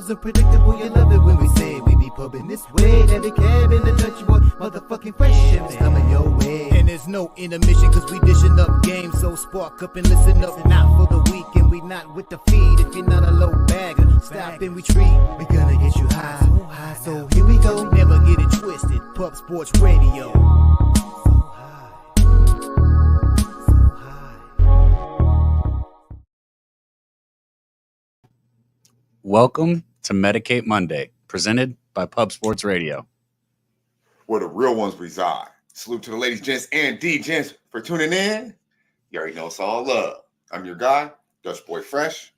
flows unpredictable, you love it when we say we be pubbing this way. Daby Cab in the country boy, motherfucking fresh ships coming your way. And there's no intermission cause we dishing up games, so spark up and listen up. Not for the week and we not with the feed. If you're not a low bagger, stop and retreat. We gonna get you high, so here we go. Never get it twisted, Pub Sports Radio. Welcome to Medicate Monday, presented by Pub Sports Radio, where the real ones reside. Salute to the ladies, gents, and D-gents for tuning in. You already know it's all love. I'm your guy, Dutch Boy Fresh.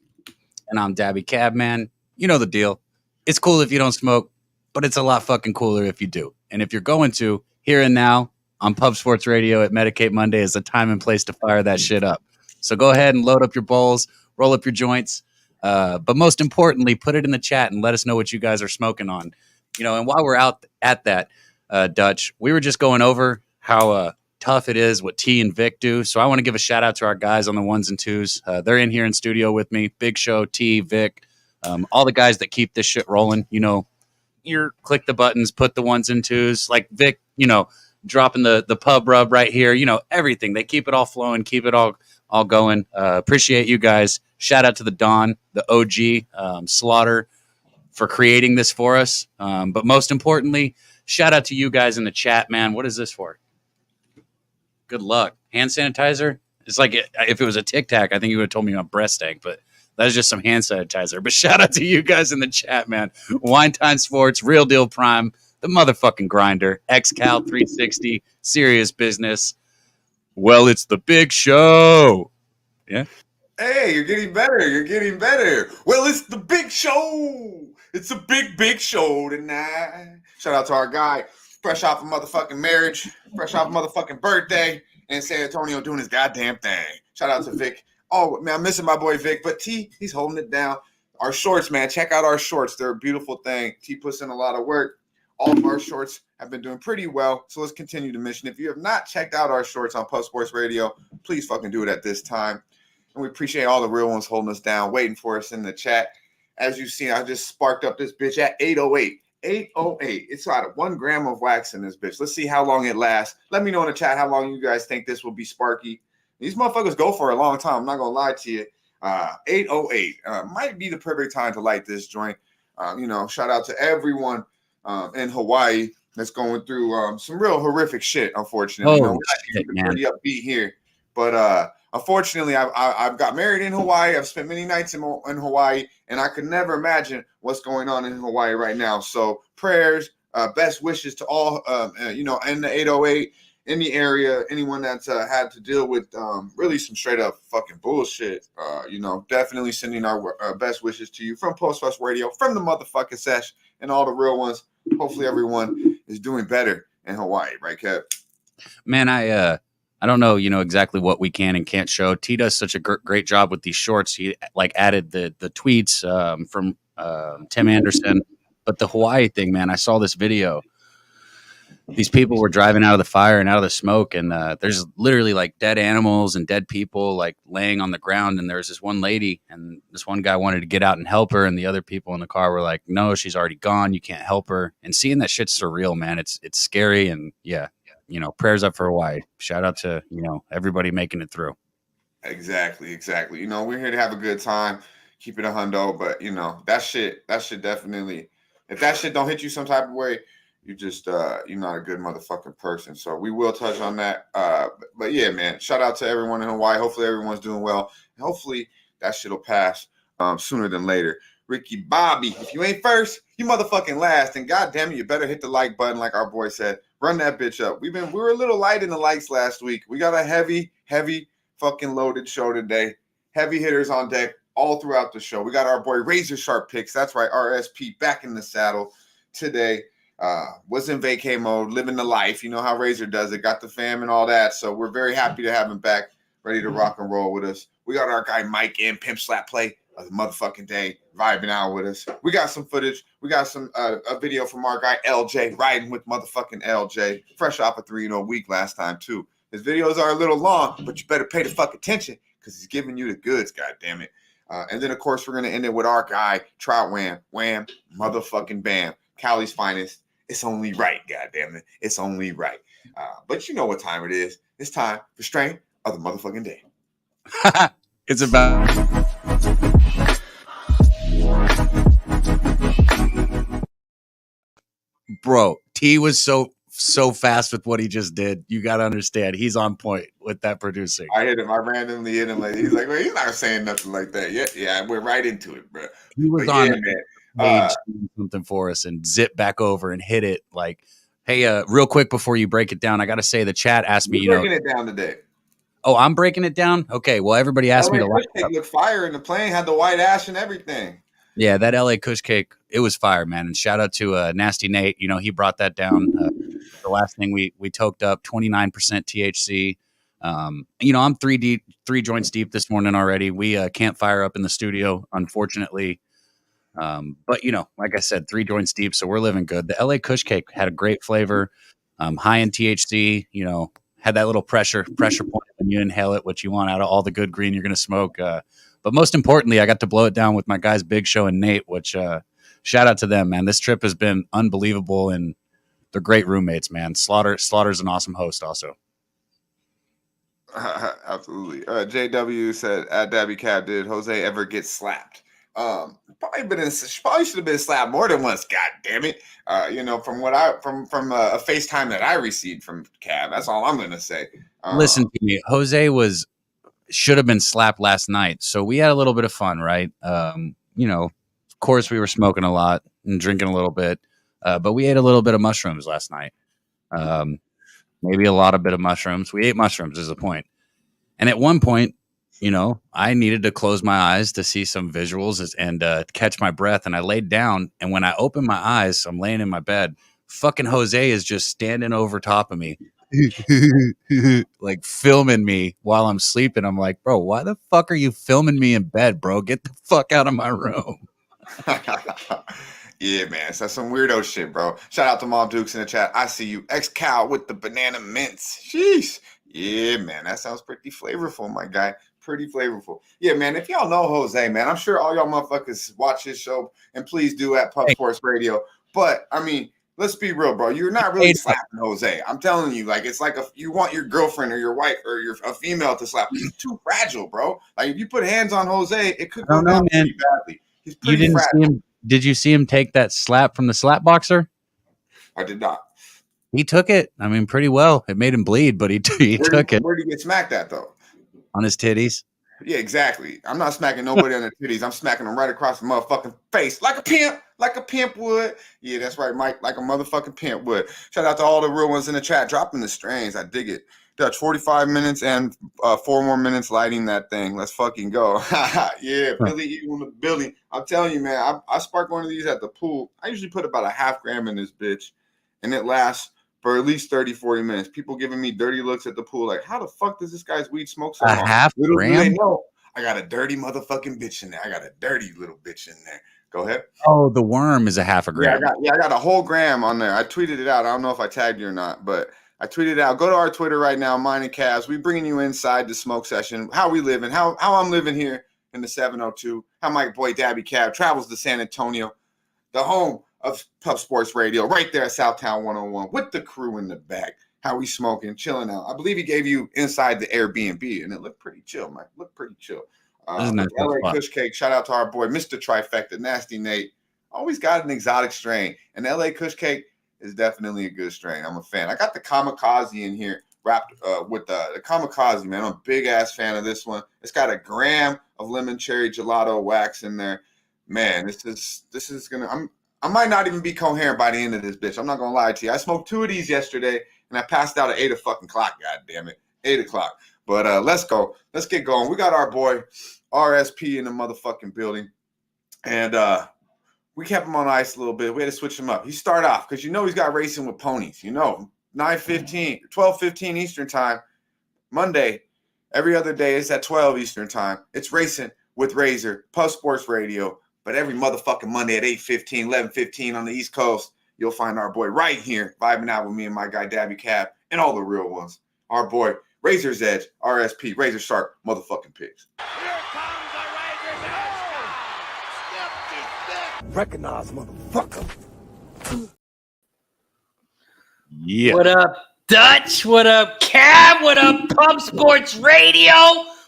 And I'm Daby Cab, man. You know the deal. It's cool if you don't smoke, but it's a lot fucking cooler if you do. And if you're going to, here and now on Pub Sports Radio at Medicate Monday is the time and place to fire that shit up. So go ahead and load up your bowls, roll up your joints. But most importantly, put it in the chat and let us know what you guys are smoking on. You know, and while we're out at that, Dutch, we were just going over how tough it is what T and Vic do. So I want to give a shout out to our guys on the ones and twos. They're in here in studio with me. Big Show, T, Vic, all the guys that keep this shit rolling. You know, you click the buttons, put the ones and twos. Like Vic, you know, dropping the pub rub right here. You know, everything. They keep it all flowing, keep it all going. Appreciate you guys. Shout out to the Don, the OG, Slaughter, for creating this for us. But most importantly, shout out to you guys in the chat, man. What is this for? Good luck. Hand sanitizer? It's like if it was a Tic Tac, I think you would have told me about breast stank, but that's just some hand sanitizer. But shout out to you guys in the chat, man. Wine Time Sports, Real Deal Prime, the motherfucking grinder, XCal 360, Serious Business. Well, it's the big show. Yeah. Hey, you're getting better. You're getting better. Well, it's the big show. It's a big show tonight. Shout out to our guy, fresh off a motherfucking marriage, fresh off a motherfucking birthday, in San Antonio doing his goddamn thing. Shout out to Vic. Oh, man, I'm missing my boy Vic, but T, he's holding it down. Our shorts, man, check out our shorts. They're a beautiful thing. T puts in a lot of work. All of our shorts have been doing pretty well, so let's continue the mission. If you have not checked out our shorts on Pub Sports Radio, please fucking do it at this time. And we appreciate all the real ones holding us down, waiting for us in the chat. As you've seen, I just sparked up this bitch at 808. 808. It's out of 1 gram of wax in this bitch. Let's see how long it lasts. Let me know in the chat how long you guys think this will be sparky. These motherfuckers go for a long time. I'm not going to lie to you. 808 might be the perfect time to light this joint. You know, shout out to everyone in Hawaii that's going through some real horrific shit, unfortunately. Oh, you know, we're not pretty upbeat here. But unfortunately, I've got married in Hawaii. I've spent many nights in Hawaii, and I could never imagine what's going on in Hawaii right now. So prayers, best wishes to all, you know, in the 808, in the area, anyone that's had to deal with really some straight up fucking bullshit. You know, definitely sending our best wishes to you from Post Fresh Radio, from the motherfucking Sesh, and all the real ones. Hopefully everyone is doing better in Hawaii, right, Kev? Man, I don't know, you know, exactly what we can and can't show. T does such a great job with these shorts. He like added the tweets from Tim Anderson, but the Hawaii thing, man, I saw this video. These people were driving out of the fire and out of the smoke, and there's literally like dead animals and dead people like laying on the ground. And there's this one lady, and this one guy wanted to get out and help her, and the other people in the car were like, "No, she's already gone. You can't help her." And seeing that shit's surreal, man. It's scary, and yeah. You know, prayers up for Hawaii. Shout out to, you know, everybody making it through. Exactly. You know, we're here to have a good time, keep it a hundo, but you know, that shit definitely, if that shit don't hit you some type of way, you just you're not a good motherfucking person. So we will touch on that. But yeah, man, shout out to everyone in Hawaii. Hopefully everyone's doing well. And hopefully that shit'll pass sooner than later. Ricky Bobby, if you ain't first, you motherfucking last. And goddamn it, you better hit the like button like our boy said. Run that bitch up. We were a little light in the likes last week. We got a heavy fucking loaded show today. Heavy hitters on deck all throughout the show. We got our boy Razor Sharp Picks. That's right, RSP back in the saddle today. Was in vacay mode, living the life. You know how Razor does it. Got the fam and all that. So we're very happy to have him back, ready to rock and roll with us. We got our guy Mike in Pimp Slap Play of the motherfucking day, vibing out with us. We got some footage. We got some a video from our guy LJ, riding with motherfucking LJ, fresh off a 3-0 week last time too. His videos are a little long, but you better pay the fuck attention because he's giving you the goods, god damn it. And then, of course, we're going to end it with our guy, Trout Wham, motherfucking bam. Cali's finest. It's only right, goddammit. It's only right. But you know what time it is. It's time for Strain of the motherfucking day. It's about... Bro, T was so fast with what he just did. You got to understand. He's on point with that producing. I hit him. I randomly hit him. He's like, well, he's not saying nothing like that. Yeah, I went right into it, bro. He was on page something for us and zip back over and hit it like, hey, real quick before you break it down, I got to say the chat asked me, breaking it down today. Oh, I'm breaking it down? Okay, well, everybody asked me to like it. Looked fire in the plane, had the white ash and everything. Yeah, that LA Kush cake, it was fire, man. And shout out to Nasty Nate. You know, he brought that down. The last thing we toked up, 29% THC. You know, I'm three joints deep this morning already. We can't fire up in the studio, unfortunately. But, you know, like I said, 3 joints deep, so we're living good. The LA Kush cake had a great flavor, high in THC, you know, had that little pressure point when you inhale it, what you want out of all the good green you're going to smoke. But most importantly, I got to blow it down with my guys Big Show and Nate, which shout out to them, man. This trip has been unbelievable, and they're great roommates, man. Slaughter's an awesome host also. Absolutely. JW said, at Daby Cab, did Jose ever get slapped? Probably should have been slapped more than once. God damn it! You know, from a FaceTime that I received from Cab. That's all I'm gonna say. Listen to me, Jose should have been slapped last night. So we had a little bit of fun, right? You know, of course we were smoking a lot and drinking a little bit, but we ate a little bit of mushrooms last night. Maybe a lot of bit of mushrooms. We ate mushrooms is the point. And at one point, you know, I needed to close my eyes to see some visuals and catch my breath. And I laid down. And when I opened my eyes, I'm laying in my bed. Fucking Jose is just standing over top of me, like filming me while I'm sleeping. I'm like, bro, why the fuck are you filming me in bed, bro? Get the fuck out of my room. Yeah, man. So that's some weirdo shit, bro. Shout out to Mom Dukes in the chat. I see you. X-Cow with the banana mints. Sheesh. Yeah, man. That sounds pretty flavorful, my guy. Pretty flavorful. Yeah, man. If y'all know Jose, man, I'm sure all y'all motherfuckers watch his show, and please do at Puff Sports Radio. But, I mean, let's be real, bro. You're not really slapping Jose. I'm telling you, like, it's like you want your girlfriend or your wife or a female to slap. He's too fragile, bro. Like, if you put hands on Jose, it could go down pretty badly. He's pretty fragile. Did you see him take that slap from the slap boxer? I did not. He took it. I mean, pretty well. It made him bleed, but he took it. Where did he get smacked at, though? On his titties. Yeah, exactly. I'm not smacking nobody on their titties. I'm smacking them right across the motherfucking face. Like a pimp would. Yeah, that's right, Mike. Like a motherfucking pimp would. Shout out to all the real ones in the chat. Dropping the strains. I dig it. Dutch, 45 minutes and 4 more minutes lighting that thing. Let's fucking go. Yeah, Billy E on the building. I'm telling you, man, I spark one of these at the pool. I usually put about a half gram in this bitch, and it lasts for at least 30, 40 minutes. People giving me dirty looks at the pool like, how the fuck does this guy's weed smoke so long? A half gram? No, I got a dirty motherfucking bitch in there. I got a dirty little bitch in there. Go ahead. Oh, the worm is a half a gram. Yeah, I got a whole gram on there. I tweeted it out. I don't know if I tagged you or not, but I tweeted out. Go to our Twitter right now, Mine and Cavs. We bringing you inside the smoke session. How we living? How I'm living here in the 702. How my boy Daby Cab travels to San Antonio, the home of Puff Sports Radio, right there at Southtown 101 with the crew in the back. How we smoking, chilling out. I believe he gave you inside the Airbnb, and it looked pretty chill, man. Looked pretty chill. LA Kush Cake. Shout out to our boy Mr. Trifecta, Nasty Nate. Always got an exotic strain, and LA Kush Cake is definitely a good strain. I'm a fan. I got the Kamikaze in here wrapped with the Kamikaze, man. I'm a big ass fan of this one. It's got a gram of lemon cherry gelato wax in there. Man, this is gonna. I might not even be coherent by the end of this bitch. I'm not gonna lie to you. I smoked 2 of these yesterday, and I passed out at 8 o'clock. God damn it, 8 o'clock. But let's go. Let's get going. We got our boy RSP in the motherfucking building, and we kept him on ice a little bit. We had to switch him up. He started off because he's got racing with ponies. 9:15, 12:15 Eastern time, Monday. Every other day it's at 12 Eastern time. It's racing with Razor, Puff Sports Radio. But every motherfucking Monday at 8:15, 11:15 on the East Coast, you'll find our boy right here vibing out with me and my guy Daby Cab and all the real ones. Our boy Razor's Edge, RSP, Razor Sharp, motherfucking pigs. Here comes the Razor's Edge. Recognize, motherfucker. Yeah. What up, Dutch? What up, Cab? What up, Pub Sports Radio?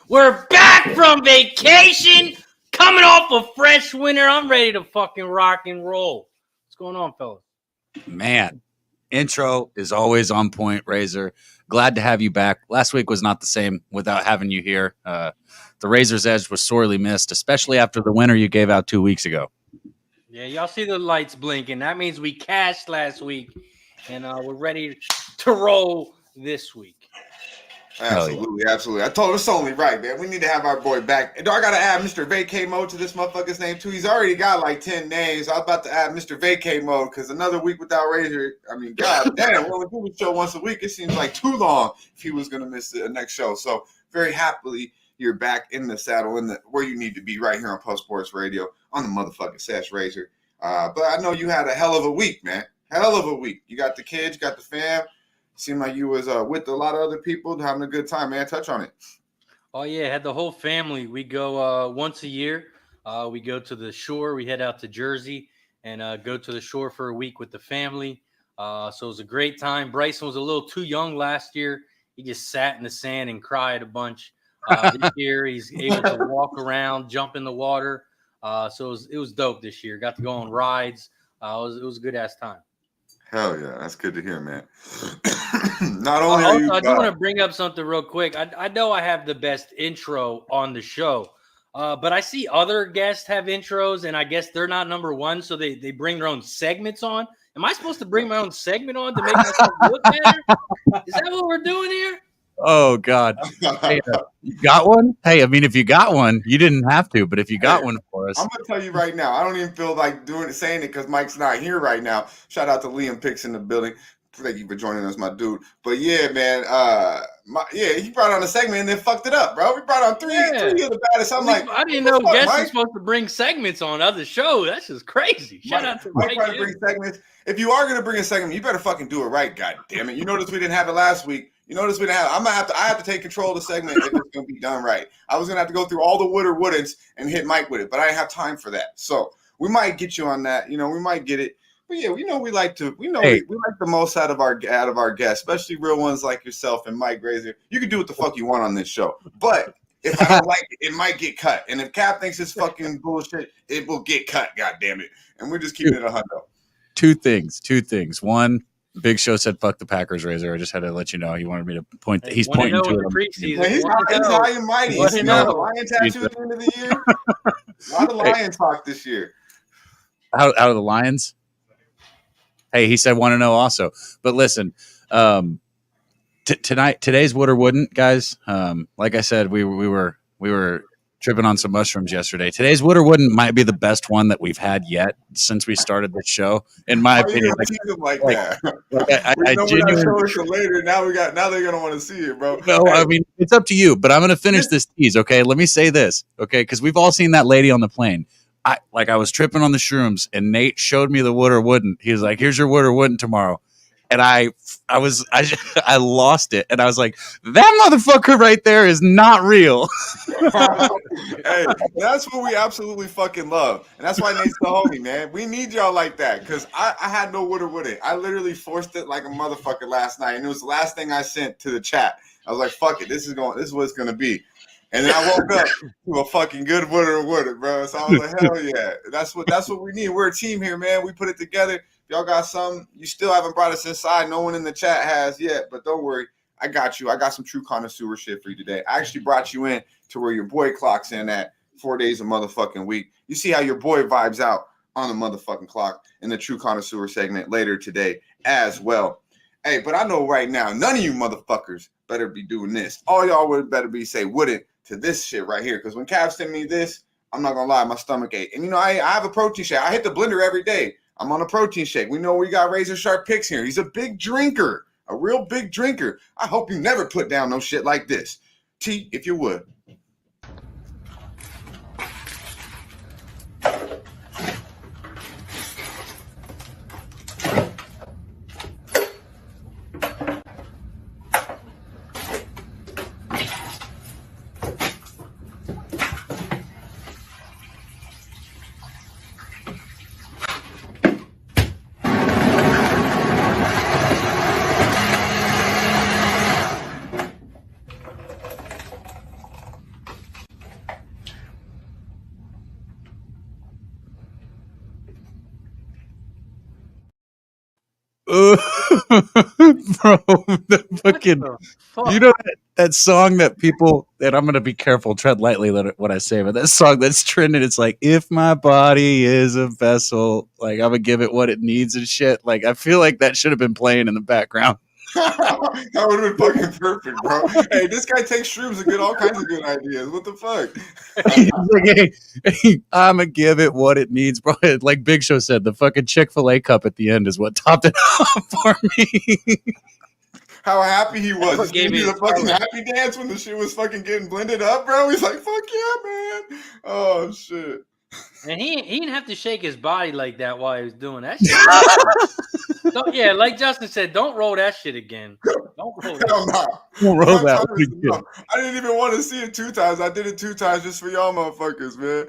We're back from vacation, coming off a fresh winter. I'm ready to fucking rock and roll. What's going on, fellas? Man, intro is always on point, Razor. Glad to have you back. Last week was not the same without having you here. The Razor's Edge was sorely missed, especially after the winner you gave out 2 weeks ago. Yeah, y'all see the lights blinking. That means we cashed last week, and we're ready to roll this week. Absolutely, absolutely. I told us only right, man. We need to have our boy back. And I got to add Mr. Vacay Mode to this motherfucker's name, too. He's already got like 10 names. I was about to add Mr. Vacay Mode because another week without Razor, I mean, god damn, we only do the show once a week. It seems like too long if he was going to miss the next show. So very happily, you're back in the saddle, where you need to be right here on Post Sports Radio on the motherfucking Sesh, Razor. But I know you had a hell of a week, man. Hell of a week. You got the kids, you got the fam. Seemed like you was with a lot of other people having a good time, man. Touch on it. Oh, yeah. Had the whole family. We go once a year. We go to the shore. We head out to Jersey and go to the shore for a week with the family. So it was a great time. Bryson was a little too young last year. He just sat in the sand and cried a bunch. This year, he's able to walk around, jump in the water. So it was dope this year. Got to go on rides. It was a good-ass time. Hell yeah, that's good to hear, man. Not only are you, I do want to bring up something real quick. I know I have the best intro on the show, but I see other guests have intros, and I guess they're not number one, so they bring their own segments on. Am I supposed to bring my own segment on to make myself look better? Is that what we're doing here? Oh, God. Hey, you got one? Hey, I mean, if you got one, you didn't have to, but if you got one for us. I'm going to tell you right now, I don't even feel like saying it because Mike's not here right now. Shout out to Liam Picks in the building. Thank you for joining us, my dude. But yeah, man, he brought on a segment and then fucked it up, bro. We brought on three of the baddest. I'm like, I didn't know guests were supposed to bring segments on other shows. That's just crazy. Shout out to Mike. Trying to bring segments. If you are going to bring a segment, you better fucking do it right, god damn it. You notice we didn't have it last week. You notice we didn't have it. I have to take control of the segment if it's going to be done right. I was going to have to go through all the would or wouldn'ts and hit Mike with it, but I didn't have time for that. So we might get you on that. You know, we might get it. But yeah, we like the most out of our guests, especially real ones like yourself and Mike Razor. You can do what the fuck you want on this show, but if I don't like it, it might get cut. And if Cap thinks it's fucking bullshit, it will get cut. God damn it! And we're just keeping it 100. Two things. One, Big Show said "fuck the Packers." Razor. I just had to let you know. He wanted me to point. He's pointing to it. He's high and mighty. You know, lion tattoo at the end of the year. A lot of lion talk this year. Out of the Lions. Hey, he said want to know also. But listen, today's would or wouldn't, guys. Like I said, we were tripping on some mushrooms yesterday. Today's would or wouldn't might be the best one that we've had yet since we started this show, in my opinion. I genuinely later. Now they're gonna want to see it, bro. No, I mean it's up to you. But I'm gonna finish this tease, okay? Let me say this, okay? Because we've all seen that lady on the plane. I was tripping on the shrooms, and Nate showed me the would or wouldn't. He was like, "Here's your would or wouldn't tomorrow," and I lost it, and I was like, "That motherfucker right there is not real." Hey, that's what we absolutely fucking love, and that's why Nate's the homie, man. We need y'all like that because I had no would or wouldn't. I literally forced it like a motherfucker last night, and it was the last thing I sent to the chat. I was like, "Fuck it, this is what it's gonna be." And then I woke up to a fucking good would or wouldn't, bro. So I was like, hell yeah. That's what we need. We're a team here, man. We put it together. If y'all got something, you still haven't brought us inside. No one in the chat has yet, but don't worry. I got you. I got some true connoisseur shit for you today. I actually brought you in to where your boy clocks in at 4 days a motherfucking week. You see how your boy vibes out on the motherfucking clock in the true connoisseur segment later today as well. Hey, but I know right now, none of you motherfuckers better be doing this. All y'all would better be say wouldn't to this shit right here. Because when Cav sent me this, I'm not gonna lie, my stomach ate. And you know, I have a protein shake. I hit the blender every day. I'm on a protein shake. We know we got razor sharp picks here. He's a big drinker, a real big drinker. I hope you never put down no shit like this. T, if you would. the fucking, you know that song that people, and I'm gonna be careful, tread lightly what I say, but that song that's trending, it's like, if my body is a vessel, like I'm gonna give it what it needs and shit. Like I feel like that should have been playing in the background. That would have been fucking perfect, bro. Hey, this guy takes shrooms and get all kinds of good ideas. What the fuck? He's like, hey, I'm gonna give it what it needs, bro. Like Big Show said, the fucking Chick-fil-A cup at the end is what topped it off for me. How happy he was. What He gave did me the fucking happy dance when the shit was fucking getting blended up, bro. He's like, fuck yeah, man. Oh, shit. And he didn't have to shake his body like that while he was doing that shit. So, yeah, like Justin said, don't roll that shit again. Don't roll that. Hell no. Don't roll One that time one is again. enough. I didn't even want to see it 2 times. I did it 2 times just for y'all motherfuckers, man.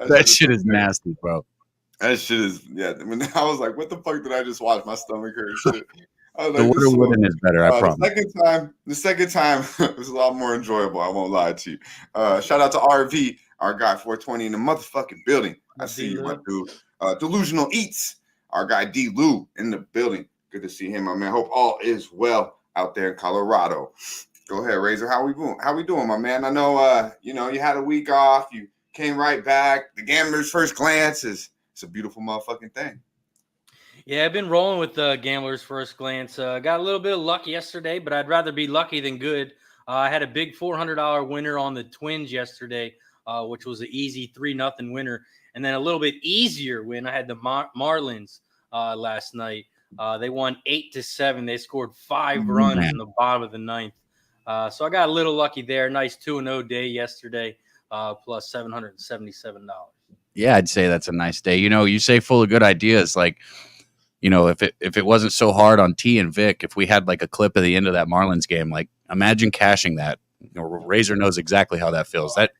That shit is nasty, bro. That shit is, yeah. I mean, I was like, what the fuck did I just watch? My stomach hurt. Shit. I was The like, water wooden is better, I promise. the second time was a lot more enjoyable. I won't lie to you. Shout out to RV, our guy 420 in the motherfucking building. I see you, my dude. Delusional Eats, our guy D Lou in the building. Good to see him, my man. Hope all is well out there in Colorado. Go ahead, Razor. How we doing, my man? I know you had a week off. You came right back. The Gambler's First Glance it's a beautiful motherfucking thing. Yeah, I've been rolling with the Gambler's First Glance. Got a little bit of luck yesterday, but I'd rather be lucky than good. I had a big $400 winner on the Twins yesterday, which was an easy 3-0 winner. And then a little bit easier win. I had the Marlins last night. They won 8-7. They scored 5 runs in the bottom of the 9th. So I got a little lucky there. Nice 2-0 day yesterday, plus $777. Yeah, I'd say that's a nice day. You say full of good ideas. Like, if it wasn't so hard on T and Vic, if we had like a clip at the end of that Marlins game, like imagine cashing that. Razor knows exactly how that feels. That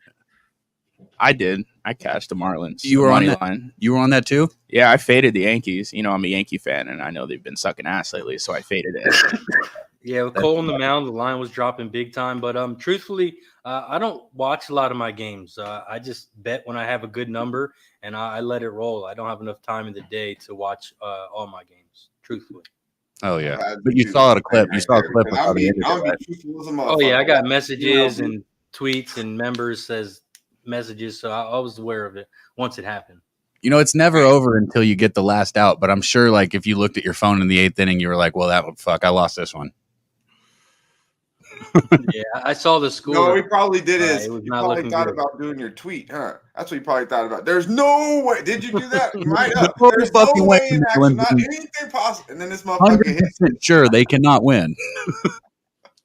I did. I cashed the Marlins. You were on that line. You were on that too? Yeah, I faded the Yankees. I'm a Yankee fan, and I know they've been sucking ass lately, so I faded it. Yeah, with Cole on the mound, the line was dropping big time. But truthfully, I don't watch a lot of my games. I just bet when I have a good number, and I let it roll. I don't have enough time in the day to watch all my games, truthfully. Oh, yeah. But you saw a clip. You saw a clip of how they ended it, right? Oh, yeah, I got messages and tweets and members says messages, so I was aware of it once it happened. It's never over until you get the last out, but I'm sure, like, if you looked at your phone in the 8th inning, you were like, well, I lost this one. Yeah, I saw the score. No, he probably did you probably thought about doing your tweet, huh? That's what he probably thought about. There's no way. Did you do that? You might have. There's no way in action, not anything possible. And then this motherfucker hits. Sure, they cannot win.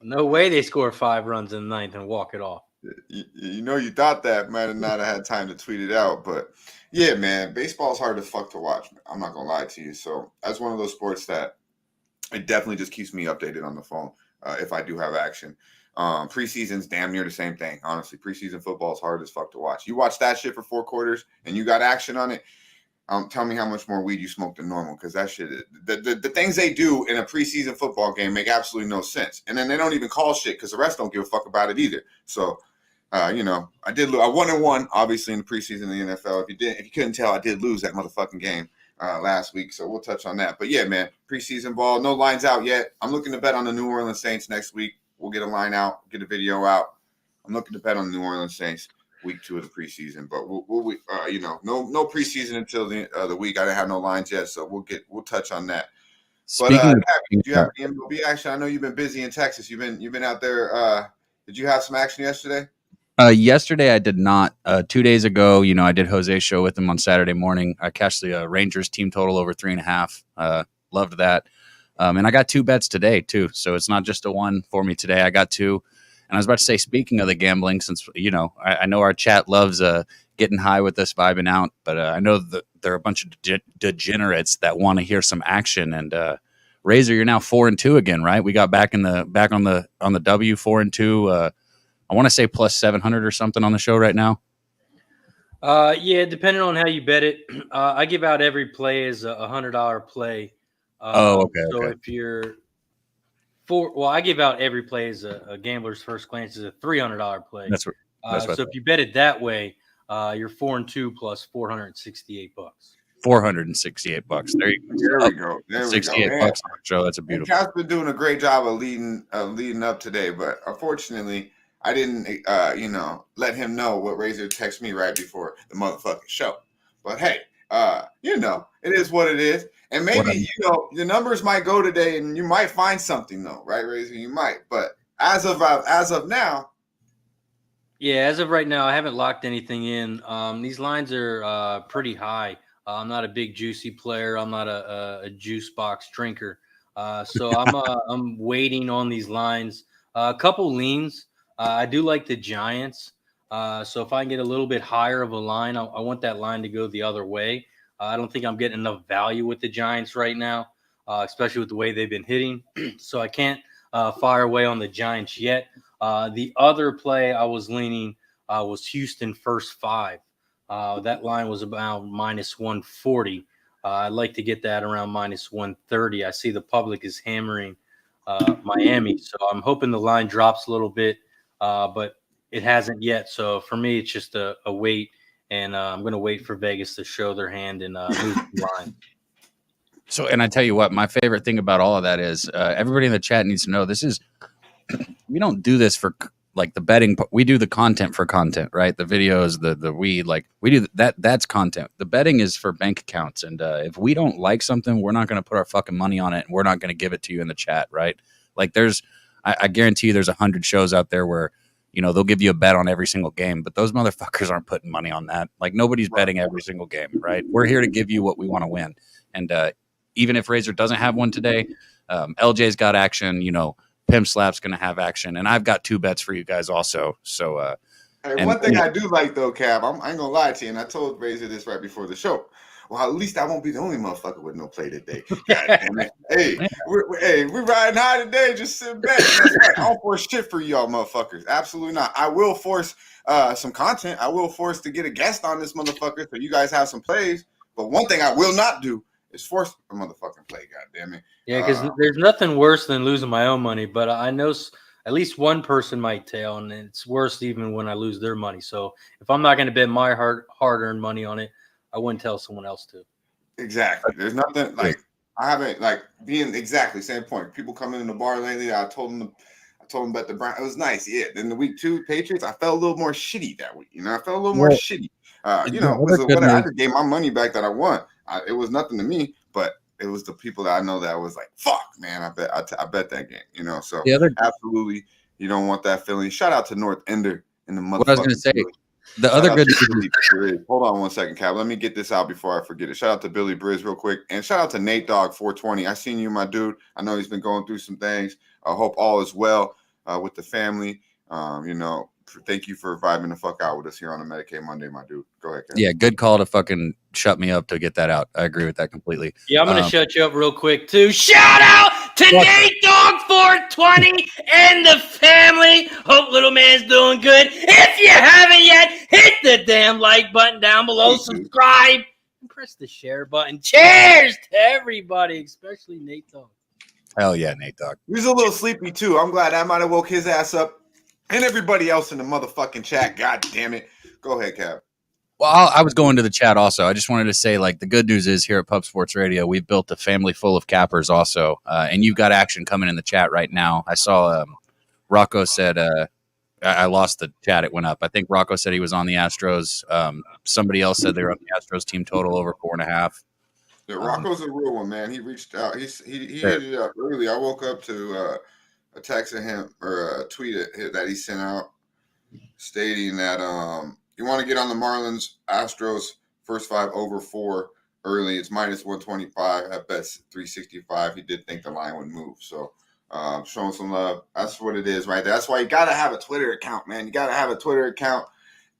No way they score 5 runs in the 9th and walk it off. You thought that might have not had time to tweet it out, but yeah, man, baseball's hard as fuck to watch. I'm not gonna lie to you. So that's one of those sports that it definitely just keeps me updated on the phone if I do have action. Preseason's damn near the same thing. Honestly, preseason football is hard as fuck to watch. You watch that shit for 4 quarters and you got action on it. Tell me how much more weed you smoke than normal, because that shit, the things they do in a preseason football game make absolutely no sense. And then they don't even call shit because the rest don't give a fuck about it either. So, I did lose. I 1-1, obviously, in the preseason in the NFL. If you couldn't tell, I did lose that motherfucking game last week. So we'll touch on that. But yeah, man, preseason ball, no lines out yet. I'm looking to bet on the New Orleans Saints next week. We'll get a line out, get a video out. I'm looking to bet on the New Orleans Saints week 2 of the preseason, but we'll no preseason until the week. I didn't have no lines yet, so we'll touch on that. But did you have any MLB action? I know you've been busy in Texas. You've been out there. Did you have some action yesterday? Yesterday I did not. 2 days ago, I did Jose's show with him on Saturday morning. I cashed the Rangers team total over 3.5. Loved that. And I got 2 bets today too. So it's not just a one for me today. I got 2. And I was about to say, speaking of the gambling, since, I know our chat loves getting high with us, vibing out, but I know that there are a bunch of degenerates that want to hear some action. And Razor, you're now 4-2 again, right? We got back on the W, 4-2. I want to say plus 700 or something on the show right now. Yeah, depending on how you bet it. I give out every play as a $100 play. Okay. So if you're I give out every play as a Gambler's First Glance as a $300 play. That's what so if you bet it that way, you're 4-2 plus $468. $468. There you go. There we go. There we go. $68 on the show. That's a And beautiful. Cap's been doing a great job of leading up today, but unfortunately, I didn't, let him know what Razor texted me right before the motherfucking show. But hey, it is what it is, and maybe the numbers might go today, and you might find something though, right, Razor? You might, but as of now. Yeah, as of right now, I haven't locked anything in. These lines are pretty high. I'm not a big juicy player. I'm not a juice box drinker. So I'm waiting on these lines. A couple leans. I do like the Giants. So if I can get a little bit higher of a line, I want that line to go the other way. I don't think I'm getting enough value with the Giants right now, especially with the way they've been hitting. So I can't fire away on the Giants yet. The other play I was leaning was Houston first 5. That line was about minus 140. I'd like to get that around minus 130. I see the public is hammering Miami, so I'm hoping the line drops a little bit, but it hasn't yet. So for me, it's just a wait, and I'm going to wait for Vegas to show their hand and move the line. So, and I tell you what, my favorite thing about all of that is everybody in the chat needs to know we don't do this for like the betting. We do the content for content, right? The videos, the weed, like we do that. That's content. The betting is for bank accounts. And if we don't like something, we're not going to put our fucking money on it. And we're not going to give it to you in the chat, right? Like I guarantee you there's 100 shows out there where, they'll give you a bet on every single game, but those motherfuckers aren't putting money on that. Like nobody's betting every single game, right? We're here to give you what we want to win. And even if Razor doesn't have one today, LJ's got action, Pimp Slap's going to have action. And I've got 2 bets for you guys also. So, one thing I do like though, Cab, I ain't going to lie to you. And I told Razor this right before the show. Well, at least I won't be the only motherfucker with no play today. God damn it. Hey, we're riding high today. Just sit back. That's right. I don't force shit for y'all motherfuckers. Absolutely not. I will force some content. I will force to get a guest on this motherfucker so you guys have some plays. But one thing I will not do is force a motherfucking play. God damn it. Yeah, because there's nothing worse than losing my own money. But I know at least one person might tail, and it's worse even when I lose their money. So if I'm not going to bet my hard-earned money on it, I wouldn't tell someone else to. Exactly. There's nothing like I haven't like being exactly same point. People coming in the bar lately. I told them about the Brown. It was nice. Yeah. Then the week 2 Patriots, I felt a little more shitty that week. I felt a little more shitty. Whatever. I just gave my money back that I won. It was nothing to me, but it was the people that I know that was like, fuck, man. I bet that game. So absolutely, you don't want that feeling. Shout out to North Ender in the motherfucking. What I was going to say. The other good news. Hold on one second, Cap. Let me get this out before I forget it. Shout out to Billy Briz real quick. And shout out to Nate Dogg 420. I seen you, my dude. I know he's been going through some things. I hope all is well with the family. Thank you for vibing the fuck out with us here on the Medicate Monday, my dude. Go ahead, Cap. Yeah, good call to fucking shut me up to get that out. I agree with that completely. Yeah, I'm going to shut you up real quick, too. Shout out to Nate Dogg 420 and the family. Hope little man's doing good. If you haven't yet, hit the damn like button down below. Subscribe and press the share button. Cheers to everybody, especially Nate Dogg. Hell yeah, Nate Dogg. He was a little sleepy, too. I'm glad I might have woke his ass up. And everybody else in the motherfucking chat. God damn it. Go ahead, Cap. Well, I was going to the chat also. I just wanted to say, like, the good news is here at Pub Sports Radio, we've built a family full of cappers also. And you've got action coming in the chat right now. I saw Rocco said, I lost the chat. It went up. I think Rocco said he was on the Astros. Somebody else said they were on the Astros team total over 4.5. Yeah, Rocco's a real one, man. He reached out. He hit it up early. I woke up to a text of him or a tweet that he sent out stating that you want to get on the Marlins Astros first 5 over 4 early. It's minus 125 at best 365. He did think the line would move, so showing some love. That's what it is right there. That's why you gotta have a Twitter account, man. You gotta have a Twitter account,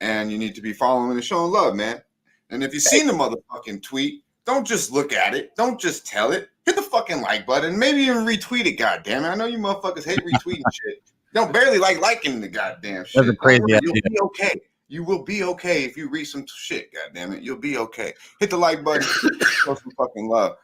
and you need to be following and showing love, man. And if you've seen the motherfucking tweet, don't just look at it. Don't just tell it. Hit the fucking like button. Maybe even retweet it, goddamn it. I know you motherfuckers hate retweeting shit. You don't barely liking the goddamn shit. That's a crazy idea. You'll be okay. You will be okay if you read some shit, goddamn it. You'll be okay. Hit the like button. Show some fucking love.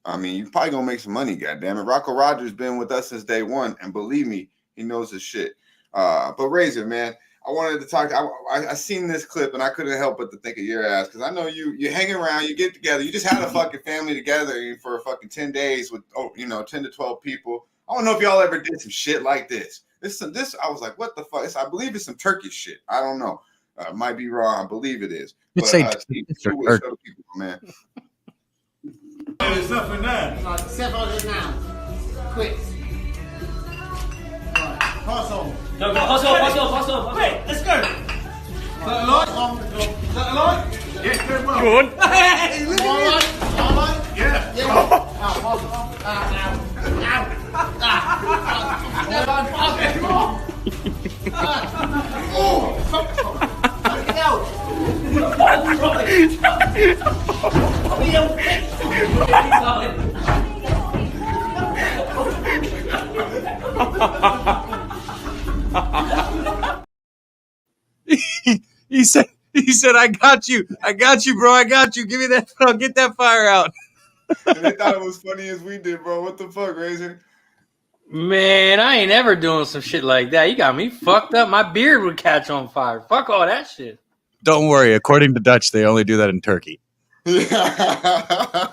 I mean, you're probably gonna make some money, goddamn it. Rocco Rogers been with us since day one, and believe me, he knows his shit. But Razor, man, I wanted to talk. I seen this clip and I couldn't help but to think of your ass because I know you hang around, you get together, you just had a fucking family together for a fucking 10 days with 10 to 12 people. I don't know if y'all ever did some shit like this. This I was like, what the fuck? I believe it's some Turkish shit. I don't know. Might be wrong. I believe it is. You But, say Steve, Turkish or show the people, man. It's nothing now. 700 now. Quick. Pass on. No, pass on. Quick, let's go. Is that a light? Is that a light? Yes, very well. Go on. Hey, look at it. All right? Yeah. Yeah. Now, pass on. Now. Oh, fuck it out. He said, I got you, bro. I got you. Give me that. I'll get that fire out. And they thought it was funny as we did, bro. What the fuck, Razor? Man, I ain't ever doing some shit like that. You got me fucked up. My beard would catch on fire. Fuck all that shit. Don't worry. According to Dutch, they only do that in Turkey. Yeah.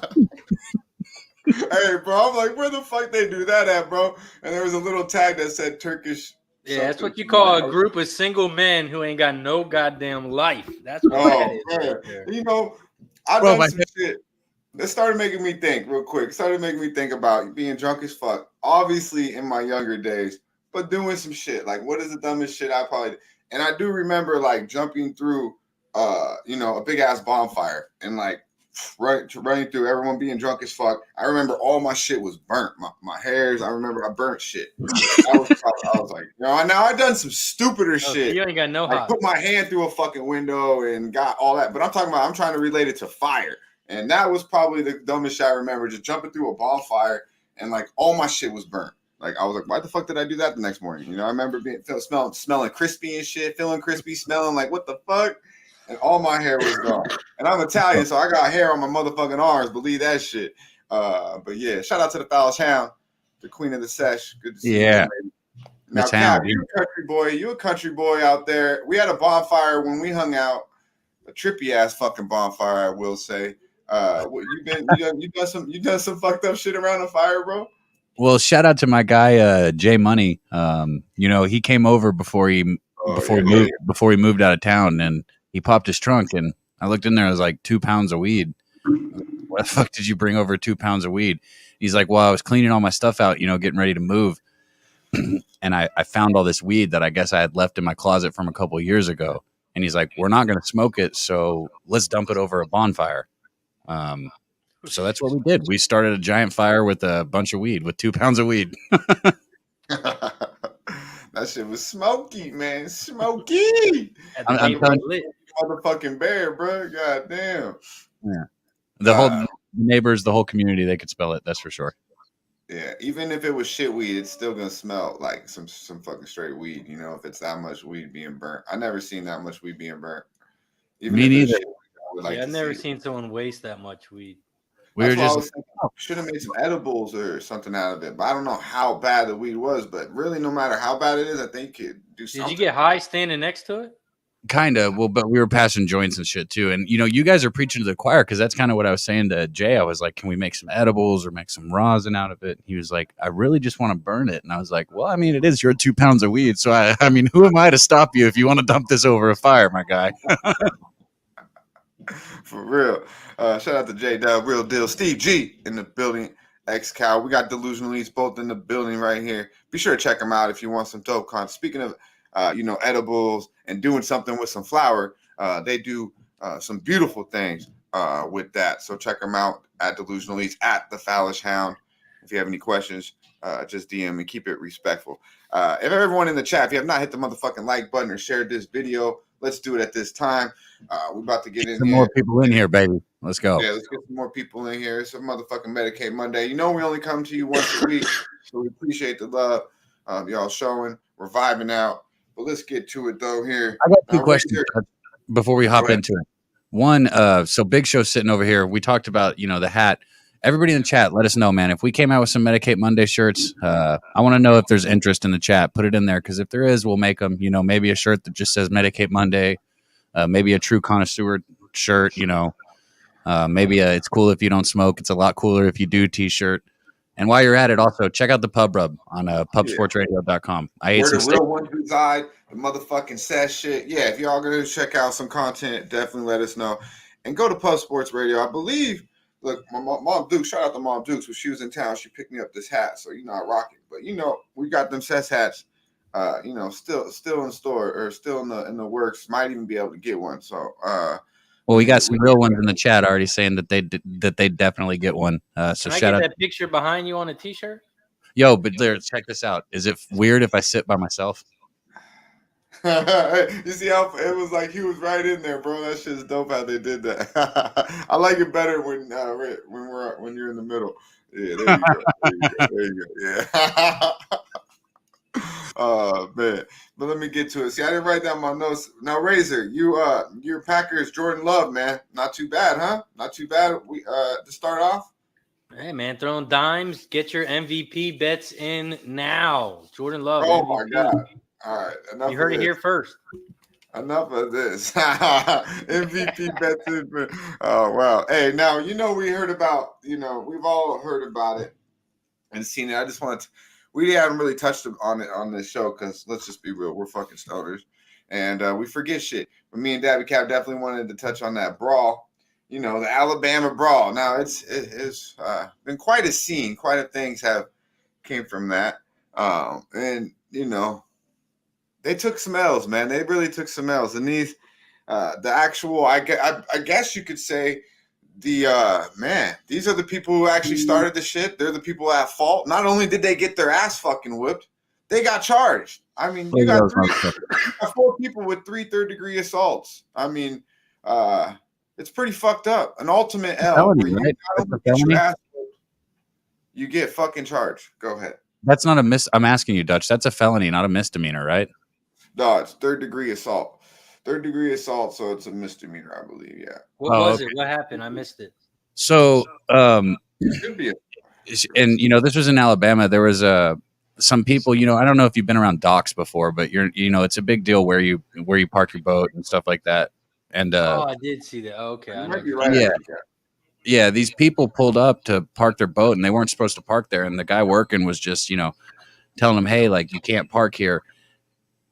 Hey, bro, I'm like, where the fuck they do that at, bro? And there was a little tag that said Turkish. Yeah, that's what you call a group of single men who ain't got no goddamn life. That's what that is. Man. Right there. You know, I done some shit. That started making me think real quick. Started making me think about being drunk as fuck. Obviously in my younger days, but doing some shit. Like, what is the dumbest shit I probably did? And I do remember like jumping through a big ass bonfire and like running through everyone being drunk as fuck. I remember all my shit was burnt. My hairs, I remember I burnt shit. I was like, now I done some stupider shit. You ain't got no hot. I put my hand through a fucking window and got all that. But I'm trying to relate it to fire. And that was probably the dumbest shit I remember, just jumping through a bonfire and like all my shit was burnt. Like I was like, why the fuck did I do that the next morning? I remember smelling crispy and shit, feeling crispy, smelling like what the fuck? And all my hair was gone. And I'm Italian, so I got hair on my motherfucking arms. Believe that shit. But yeah, shout out to the HTOWN, the queen of the Sesh. Good to see you. Now, Cal, you're a country boy. You a country boy out there. We had a bonfire when we hung out. A trippy ass fucking bonfire, I will say. You done some fucked up shit around the fire, bro? Well, shout out to my guy Jay Money. He came over before he moved out of town, and he popped his trunk, and I looked in there. I was like, 2 pounds of weed. What the fuck did you bring over 2 pounds of weed? He's like, well, I was cleaning all my stuff out, getting ready to move, and I found all this weed that I guess I had left in my closet from a couple of years ago. And he's like, we're not going to smoke it, so let's dump it over a bonfire. So that's what we did. We started a giant fire with a bunch of weed, with 2 pounds of weed. That shit was smoky, man. Smoky. I'm motherfucking bear, bro. God damn. Yeah. The whole neighbors, the whole community, they could smell it. That's for sure. Yeah. Even if it was shit weed, it's still gonna smell like some fucking straight weed. If it's that much weed being burnt. I never seen that much weed being burnt. Me neither. I've never seen someone waste that much weed. Should have made some edibles or something out of it, but I don't know how bad the weed was. But really, no matter how bad it is, I think you could do something. Did you get high standing next to it? Kind of. Well, but we were passing joints and shit too. And, you guys are preaching to the choir because that's kind of what I was saying to Jay. I was like, can we make some edibles or make some rosin out of it? He was like, I really just want to burn it. And I was like, well, I mean, it is your 2 pounds of weed. So, I mean, who am I to stop you if you want to dump this over a fire, my guy? For real. Shout out to J Dub, real deal. Steve G in the building. X-Cow. We got Delusional Eats both in the building right here. Be sure to check them out if you want some dope content. Speaking of, edibles and doing something with some flour, they do some beautiful things with that. So check them out at Delusional Eats, at the Phallus Hound. If you have any questions, just DM and keep it respectful. If everyone in the chat, if you have not hit the motherfucking like button or shared this video, let's do it at this time. We're about to get in some more people in here, baby. Let's go. Yeah, let's get some more people in here. It's a motherfucking Medicate Monday. We only come to you once a week, so we appreciate the love y'all showing. We're vibing out. But let's get to it, though, here. I got two questions before we hop into it. One, so Big Show's sitting over here. We talked about, the hat. everybody in the chat, let us know, man. If we came out with some Medicate Monday shirts, I want to know if there's interest in the chat. Put it in there, because if there is, we'll make them. You know, maybe a shirt that just says Medicate Monday, maybe a True Connoisseur shirt. You know, maybe it's cool if you don't smoke. It's a lot cooler if you do T-shirt. And while you're at it, also check out the Pub Rub on pubsportsradio.com. I ate Where some the real ones reside, the motherfucking Sesh shit. Yeah, if y'all gonna check out some content, definitely let us know. And go to Pub Sports Radio. I believe, look, my mom Dukes, shout out to Mom Dukes. When she was in town, she picked me up this hat. So, you know, I rock it. But, you know, we got them Sesh hats, you know, still in store or still in the works. Might even be able to get one. So, well, we got some real ones in the chat already saying that they definitely get one. So Can I shout get out. that picture behind you on a T-shirt? Yo, but there, check this out. Is it weird if I sit by myself? you see how it was like he was right in there, bro. That shit's dope how they did that. I like it better when you're in the middle. Yeah, there you go. There you go. Yeah. Oh man, but let me get to it. See, I didn't write down my notes. Now, Razor, your Packers Jordan Love, man, not too bad, huh? Not too bad. We to start off. Hey man, throwing dimes. Get your MVP bets in now. Jordan Love. Oh MVP. my God! All right, enough. You heard it here first. Enough of this. MVP bets in. Oh wow! Hey, now you know we heard about. You know we've all heard about it and seen it. I just wanted to. We haven't really touched on it on this show because let's just be real, we're fucking stoners, and we forget shit. But me and Daby Cab definitely wanted to touch on that brawl, you know, the Alabama brawl. Now it's been quite a scene, quite a things have came from that, and you know, they took some L's, man. They really took some L's, and these, the actual, I guess you could say. These are the people who actually started the shit. They're the people at fault. Not only did they get their ass fucking whipped, they got charged. I mean, you got 4 people with 3 third-degree assaults. I mean, it's pretty fucked up. An ultimate L. Felony, right? You get fucking charged. Go ahead. That's not a I'm asking you, Dutch. That's a felony, not a misdemeanor, right? No, it's 3rd-degree assault. 3rd-degree assault, so it's a misdemeanor, I believe. Yeah. What was it? What happened? I missed it. So, It could be. And you know, this was in Alabama. There was some people. You know, I don't know if you've been around docks before, but you know, it's a big deal where you park your boat and stuff like that. And I did see that. Oh, okay, you might be right. Yeah. These people pulled up to park their boat, and they weren't supposed to park there. And the guy working was just, you know, telling them, "Hey, like you can't park here."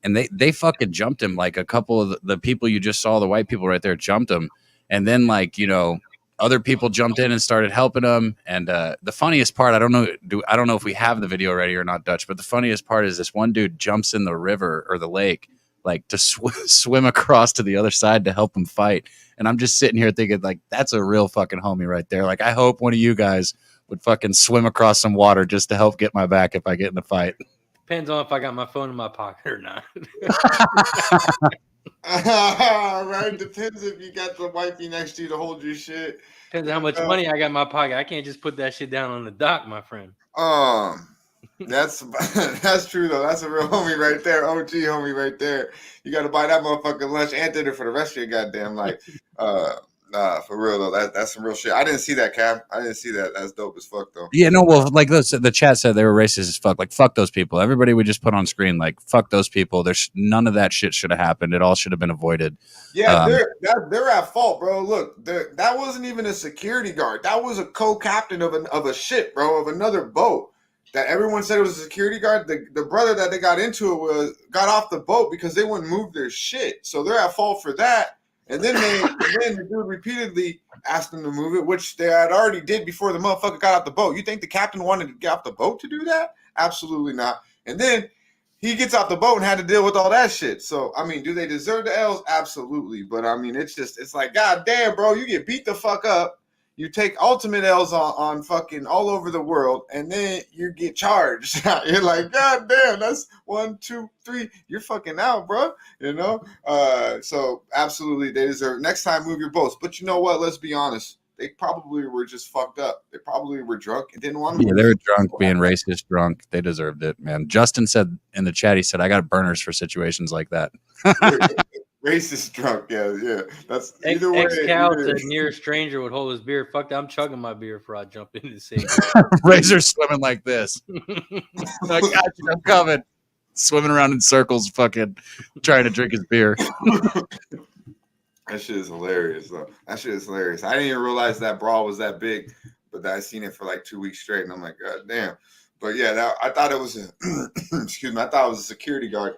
And they fucking jumped him. Like a couple of the people you just saw, the white people right there, jumped him. And then, like, you know, other people jumped in and started helping him. And the funniest part, I don't know if we have the video ready or not, Dutch, but the funniest part is this one dude jumps in the river or the lake, like to swim across to the other side to help him fight. And I'm just sitting here thinking, like, that's a real fucking homie right there. Like, I hope one of you guys would fucking swim across some water just to help get my back if I get in a fight. Depends on if I got my phone in my pocket or not. Right, depends if you got the wifey next to you to hold your shit. Depends on how much money I got in my pocket. I can't just put that shit down on the dock, my friend. That's true though. That's a real homie right there. OG homie right there. You got to buy that motherfucking lunch and dinner for the rest of your goddamn life. For real though, that's some real shit. I didn't see that, Cab. I didn't see that. That's dope as fuck though. Yeah, no, well, like the chat said they were racist as fuck. Like, fuck those people. Everybody would just put on screen, like, fuck those people. There's none of that shit should have happened. It all should have been avoided. Yeah, they're at fault, bro. Look, that wasn't even a security guard. That was a co-captain of a ship, bro, of another boat. That everyone said it was a security guard. The brother that they got into it got off the boat because they wouldn't move their shit. So they're at fault for that. And then the dude repeatedly asked them to move it, which they had already did before the motherfucker got out the boat. You think the captain wanted to get off the boat to do that? Absolutely not. And then he gets off the boat and had to deal with all that shit. So, I mean, do they deserve the L's? Absolutely. But, I mean, it's like, God damn, bro, you get beat the fuck up. You take ultimate L's on fucking all over the world, and then you get charged. You're like, God damn, that's 1, 2, 3. You're fucking out, bro. You know? So absolutely, they deserve. Next time, move your boats. But you know what? Let's be honest. They probably were just fucked up. They probably were drunk and didn't want to. Yeah, they were drunk, being racist, drunk. They deserved it, man. Justin said in the chat, he said, "I got burners for situations like that." Racist drunk. Yeah. That's either way. Ex-cow it to is. near stranger would hold his beer. Fuck that. I'm chugging my beer before I jump into the sage. Razor swimming like this. I got you. I'm coming. Swimming around in circles, fucking trying to drink his beer. That shit is hilarious, though. That shit is hilarious. I didn't even realize that brawl was that big, but I seen it for like 2 weeks straight, and I'm like, God damn. But yeah, I thought it was excuse me, I thought it was a security guard.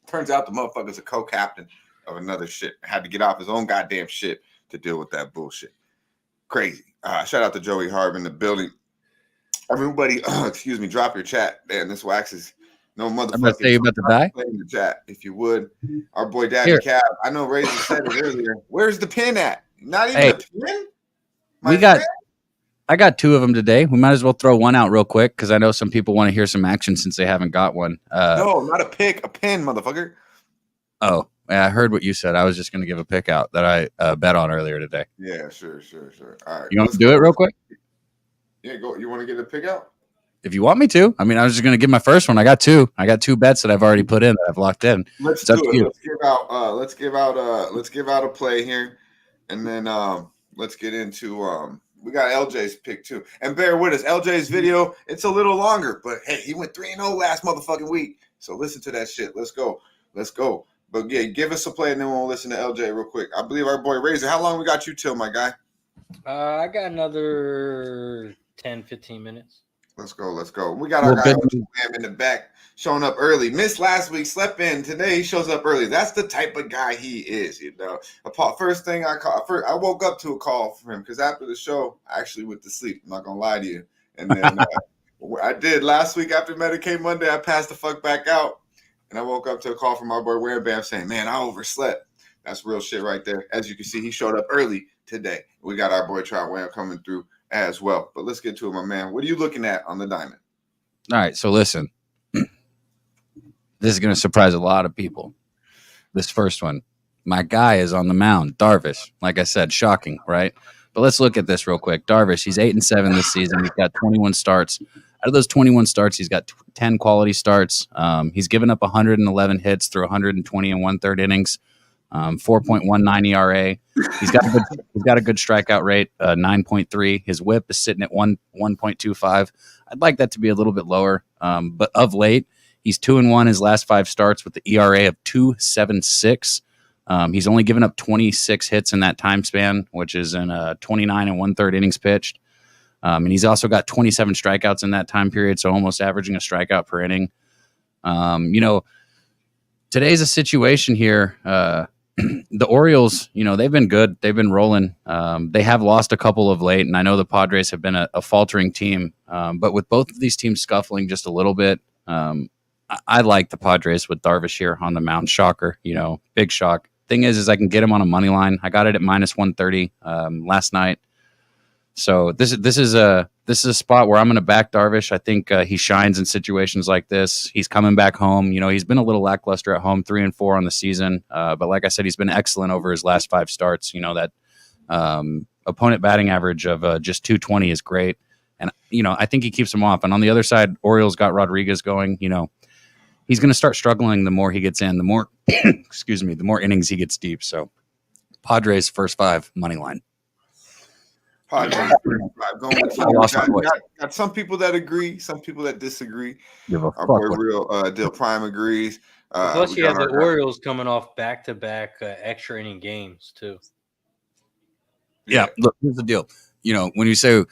Turns out the motherfucker's a co-captain of another shit. Had to get off his own goddamn shit to deal with that bullshit. Crazy. Shout out to Joey Harb in the building. Everybody, excuse me, drop your chat. Man, this wax is no motherfucking. I'm gonna say you about to die. In the chat, if you would. Our boy Daby Cab. I know Razor said it earlier. Where's the pin at? Not even a pin. I got 2 of them today. We might as well throw one out real quick because I know some people want to hear some action since they haven't got one. No, not a pick, a pin, motherfucker. Oh, yeah, I heard what you said. I was just going to give a pick out that I bet on earlier today. Yeah, sure. All right. You want to do it real quick? Yeah, go. You want to get a pick out? If you want me to. I mean, I was just going to give my first one. I got 2. I got 2 bets that I've already put in that I've locked in. Let's do it. Let's give out a play here, and then let's get into we got LJ's pick too. And bear with us. LJ's video, it's a little longer, but hey, he went 3-0 last motherfucking week. So listen to that shit. Let's go. But yeah, give us a play and then we'll listen to LJ real quick. I believe our boy Razor. How long we got you till, my guy? I got another 10, 15 minutes. Let's go. We got our guy in the back showing up early. Missed last week, slept in. Today he shows up early. That's the type of guy he is, you know. First thing I woke up to a call from him because after the show, I actually went to sleep. I'm not gonna lie to you. And then I did last week after Medicate Monday. I passed the fuck back out, and I woke up to a call from our boy Wham Bam saying, "Man, I overslept." That's real shit right there. As you can see, he showed up early today. We got our boy Trout Wham coming through as well. But let's get to it, my man. What are you looking at on the diamond? All right, so listen. This is going to surprise a lot of people. This first one. My guy is on the mound, Darvish. Like I said, shocking, right? But let's look at this real quick. Darvish, he's 8-7 this season. He's got 21 starts. Out of those 21 starts, he's got 10 quality starts. He's given up 111 hits through 120 and 1/3 innings. 4.19 ERA. He's got a good strikeout rate, 9.3. His WHIP is sitting at 1.25. I'd like that to be a little bit lower, but of late, he's 2-1 his last 5 starts with the ERA of 2.76. He's only given up 26 hits in that time span, which is in 29 and 1/3 innings pitched. And he's also got 27 strikeouts in that time period, so almost averaging a strikeout per inning. Today's a situation here. The Orioles, they've been good. They've been rolling. They have lost a couple of late, and I know the Padres have been a faltering team. But with both of these teams scuffling just a little bit, I like the Padres with Darvish here on the mound. Shocker, big shock. Thing is I can get him on a money line. I got it at -130 last night. So this is a spot where I'm going to back Darvish. I think he shines in situations like this. He's coming back home. He's been a little lackluster at home, 3-4 on the season. But like I said, he's been excellent over his last 5 starts. That opponent batting average of just 220 is great. And, I think he keeps him off. And on the other side, Orioles got Rodriguez going. He's going to start struggling the more he gets in, the more, the more innings he gets deep. So Padres first 5 money line. Padres. Got some people that agree, some people that disagree. Our boy Real Dill Prime agrees. Plus, you have the Orioles coming off back-to-back extra inning games too. Yeah, look, here's the deal. When you say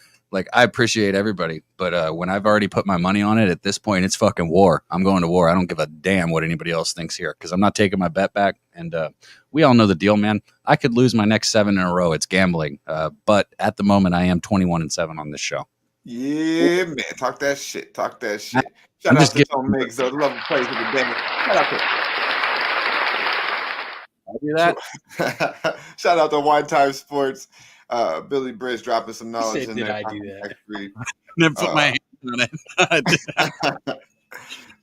I appreciate everybody, but when I've already put my money on it, at this point, it's fucking war. I'm going to war. I don't give a damn what anybody else thinks here because I'm not taking my bet back. And we all know the deal, man. I could lose my next 7 in a row. It's gambling. But at the moment, I am 21-7 on this show. Yeah, man. Talk that shit. Shout out to Tom Miggs, though. The love of plays with the damn. Shout out to. I do that. Shout out to Wine Time Sports. Billy Bridge dropping some knowledge in there. I do that? Then put my hand on it.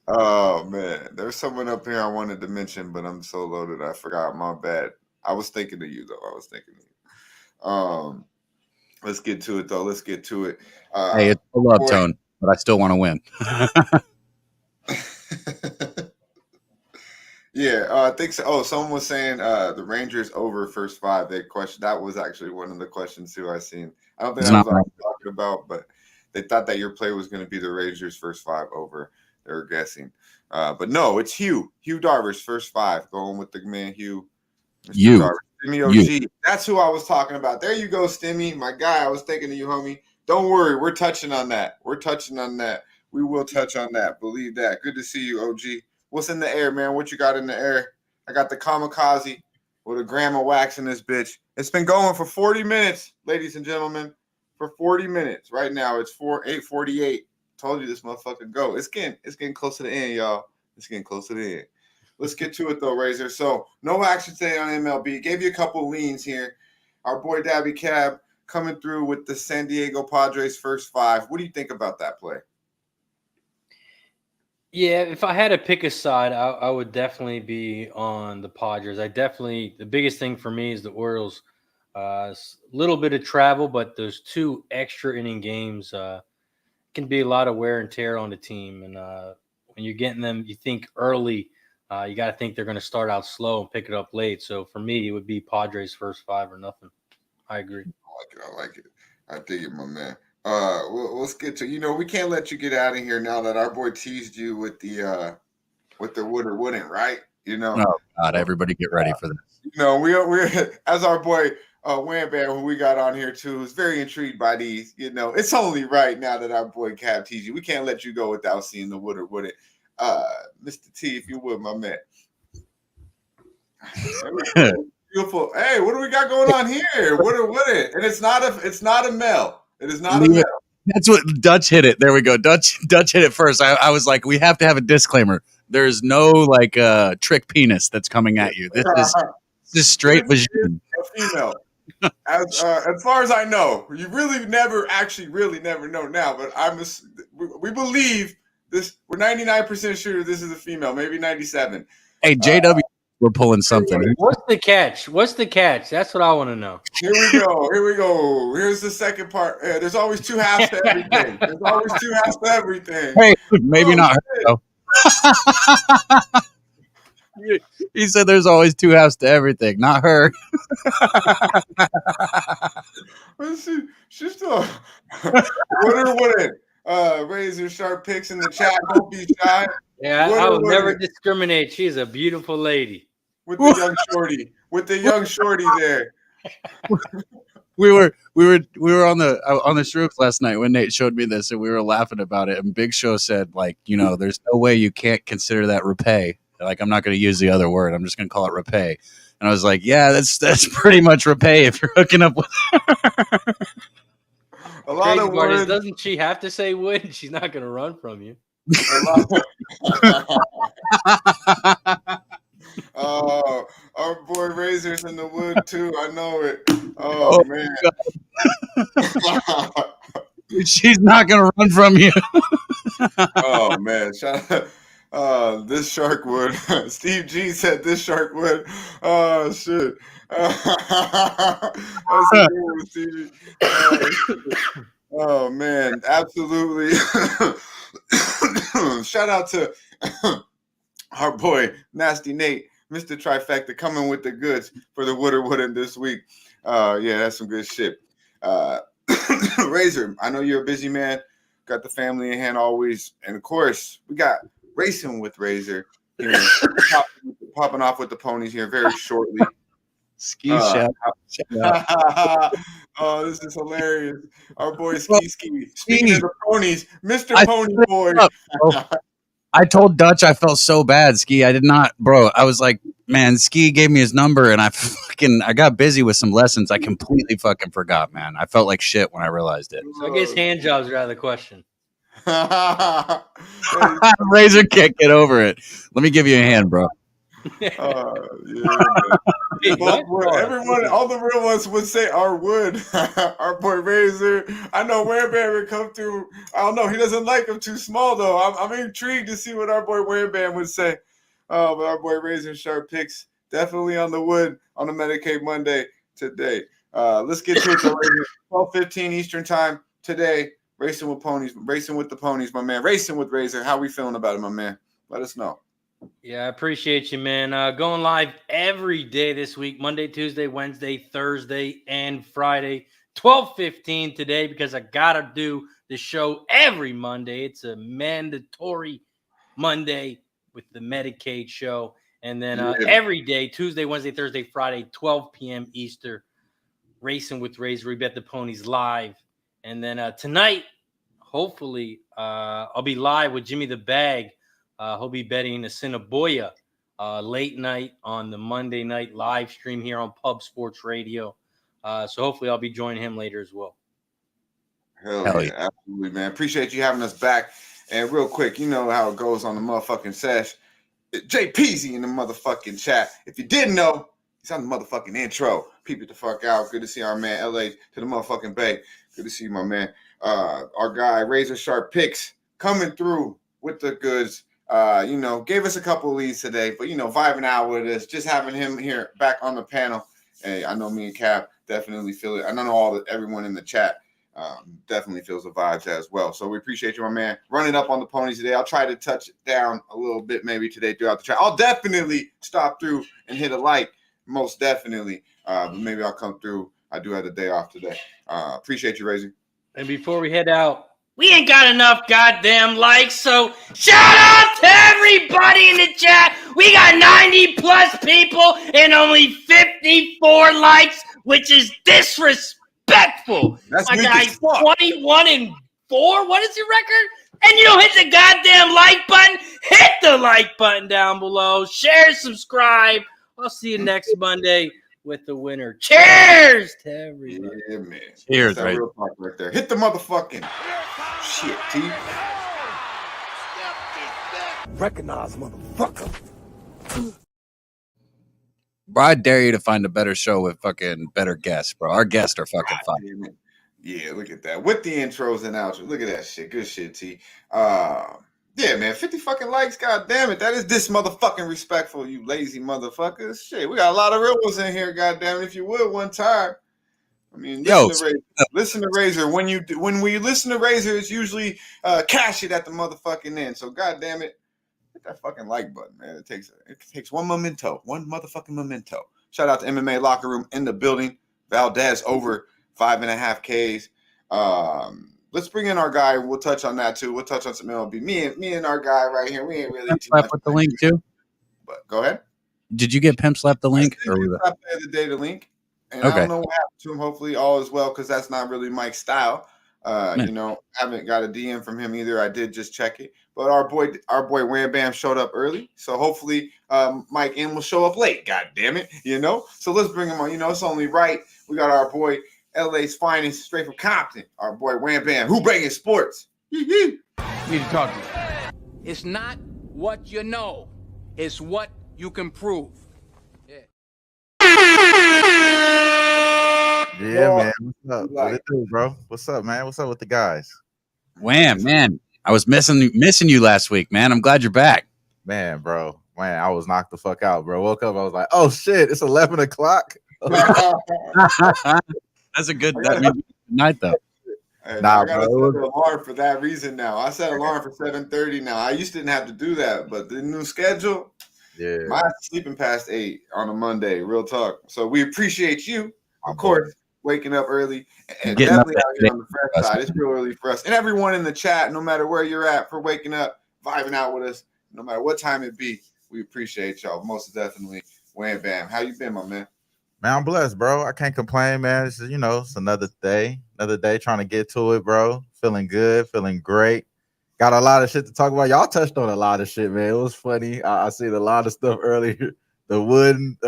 Oh man, there's someone up here I wanted to mention, but I'm so loaded I forgot. My bad. I was thinking of you though. Let's get to it though. Hey, it's a love tone, but I still want to win. Yeah, I think so. Oh, someone was saying the Rangers over first 5. They question that was actually one of the questions too I seen. I don't think It's that was not what I right. was talking about, but they thought that your play was going to be the Rangers first 5 over. They were guessing, but no, it's Hugh Darvish first 5 going with the man Hugh, Mr. You, Darvish, Stimmy you. OG. That's who I was talking about. There you go, Stimmy, my guy. I was thinking of you, homie. Don't worry, we're touching on that. We will touch on that. Believe that. Good to see you, OG. What's in the air, man? What you got in the air? I got the kamikaze with a gram of wax in this bitch. It's been going for 40 minutes, ladies and gentlemen. For 40 minutes. Right now, it's 8:48. Told you this motherfucker go. It's getting close to the end, y'all. It's getting close to the end. Let's get to it though, Razor. So no action today on MLB. Gave you a couple leans here. Our boy Daby Cab coming through with the San Diego Padres first 5. What do you think about that play? Yeah, if I had to pick a side, I would definitely be on the Padres. The biggest thing for me is the Orioles. A little bit of travel, but those 2 extra inning games can be a lot of wear and tear on the team. And when you're getting them, you think early, you got to think they're going to start out slow and pick it up late. So for me, it would be Padres first 5 or nothing. I agree. I like it. I dig it, my man. Let's get to, we can't let you get out of here now that our boy teased you with the would or wouldn't, right? Oh God, everybody get ready for this. We as our boy Wham Bam, who we got on here too, is very intrigued by these. It's only right now that our boy Cab teased you. We can't let you go without seeing the would or wouldn't. Mr. T, if you would, my man. Beautiful. Hey, what do we got going on here? Would or wouldn't? And it's not a Mel. It is not a Mel. That's what Dutch hit it. There we go. Dutch hit it first. I was like, we have to have a disclaimer. There's no trick penis that's coming at you. This is straight vagina. A female. As far as I know, you really never know now. But we believe this. We're 99% sure this is a female. Maybe 97. Hey, JW. We're pulling something. What's the catch? That's what I want to know. Here we go. Here's the second part. There's always 2 halves to everything. Hey, maybe not her, though. He said there's always 2 halves to everything. Not her. She's still would or wouldn't. Razor sharp picks in the chat. Don't be shy. Yeah, I will never discriminate. She's a beautiful lady. With the young shorty there. We were on the Shroops last night when Nate showed me this, and we were laughing about it. And Big Show said, there's no way you can't consider that repay. I'm not going to use the other word. I'm just going to call it repay. And I was like, yeah, that's pretty much repay if you're hooking up with a lot of words. Doesn't she have to say would? She's not going to run from you. Oh, our boy Razor's in the wood too. I know it. Oh man. She's not gonna run from you. Oh man. This shark would. Steve G said this shark would. Oh shit. Stevie. Oh man, absolutely. Shout out to our boy Nasty Nate, Mr. Trifecta, coming with the goods for the would or wouldn't this week. Yeah, that's some good shit. Razor, I know you're a busy man. Got the family in hand always. And of course, we got Racing with Razor here, popping off with the ponies here very shortly. Ski shout out. Oh, this is hilarious. Our boy Ski. Speaking of the ponies, Mr. Pony Boy. I told Dutch I felt so bad, Ski. I did not, bro. I was like, man, Ski gave me his number, and I got busy with some lessons. I completely fucking forgot, man. I felt like shit when I realized it. So I guess hand jobs are out of the question. Razor can't get over it. Let me give you a hand, bro. Yeah. Everyone, all the real ones would say our wood. Our boy Razor. I know Wham Bam would come through. I don't know. He doesn't like them too small though. I'm intrigued to see what our boy Wham Bam would say. But our boy Razor sharp picks definitely on the wood on the Medicate Monday today. Let's get to it. 12:15 Eastern time today. Racing with the ponies, my man. Racing with Razor. How we feeling about it, my man? Let us know. Yeah, I appreciate you, man. Going live every day this week, Monday, Tuesday, Wednesday, Thursday, and Friday, 12:15 today, because I got to do the show every Monday. It's a mandatory Monday with the Medicate show. And then every day, Tuesday, Wednesday, Thursday, Friday, 12 p.m. Eastern, Racing with Razor. We bet the ponies live. And then tonight, hopefully, I'll be live with Jimmy the Bag. He'll be betting the Cinnabon late night on the Monday night live stream here on Pub Sports Radio. So hopefully I'll be joining him later as well. Hell yeah, absolutely, man. Appreciate you having us back. And real quick, you know how it goes on the motherfucking sesh. Jay Peasy in the motherfucking chat. If you didn't know, he's on the motherfucking intro. Peep it the fuck out. Good to see our man LA to the motherfucking Bay. Good to see you, my man. Our guy Razor Sharp Picks coming through with the goods. Gave us a couple of leads today, but vibing out with us, just having him here back on the panel. Hey, I know me and Cap definitely feel it. I know everyone in the chat definitely feels the vibes as well. So we appreciate you, my man. Running up on the ponies today. I'll try to touch it down a little bit maybe today throughout the chat. I'll definitely stop through and hit a like, most definitely. But maybe I'll come through. I do have the day off today. Appreciate you, Razor. And before we head out, we ain't got enough goddamn likes, so shout out to everybody in the chat. We got 90 plus people and only 54 likes, which is disrespectful. That's my weak guy's as fuck. 21-4. What is your record? And you don't hit the goddamn like button. Hit the like button down below. Share, subscribe. I'll see you next Monday with the winner. Cheers to everybody. Yeah, man. Cheers, That's that real talk right there. Hit the motherfucking shit, T. Recognize, motherfucker. Bro, I dare you to find a better show with fucking better guests, bro. Our guests are fucking fun. Yeah, look at that. With the intros and outros. Look at that shit. Good shit, T. Yeah, man. 50 fucking likes. God damn it. That is this motherfucking respectful, you lazy motherfuckers. Shit, we got a lot of real ones in here, god damn it. If you would one time. I mean, listen to Razor. When we listen to Razor, it's usually cash it at the motherfucking end. So god damn it. Hit that fucking like button, man. It takes one motherfucking memento. Shout out to MMA Locker Room in the building. Valdez over 5.5 Ks. Let's bring in our guy. We'll touch on that too. We'll touch on some MLB. Me and our guy right here. We ain't really too much with the link too. But go ahead. Did you get Pimp Slap the link? I the other day the link. And I don't know what happened to him. Hopefully all is well, because that's not really Mike's style. Haven't got a DM from him either. I did just check it. But our boy Wham Bam showed up early. So hopefully Mike M will show up late. God damn it. So let's bring him on. It's only right. We got our boy LA's finest, straight from Compton. Our boy Wham Bam, who bringing sports. Need to talk to you. It's not what you know. It's what you can prove. Yeah, man. What's up? What it do, bro? What's up, man? What's up with the guys? Wham, man. I was missing you last week, man. I'm glad you're back. Man, bro. Man, I was knocked the fuck out, bro. Woke up, I was like, oh shit, it's 11 o'clock. That's a good night, though. Hey, I gotta set an alarm for that reason now. I set an alarm for 7:30 now. I used to didn't have to do that, but the new schedule, my sleeping past 8 on a Monday, real talk. So we appreciate you, of course, waking up early and definitely out here on the fresh side. It's real early for us. And everyone in the chat, no matter where you're at, for waking up, vibing out with us, no matter what time it be, we appreciate y'all. Most definitely. Wham Bam. How you been, my man? Man, I'm blessed, bro. I can't complain, man. It's it's another day trying to get to it, bro. Feeling good, feeling great. Got a lot of shit to talk about. Y'all touched on a lot of shit, man. It was funny. I seen a lot of stuff earlier. The wooden.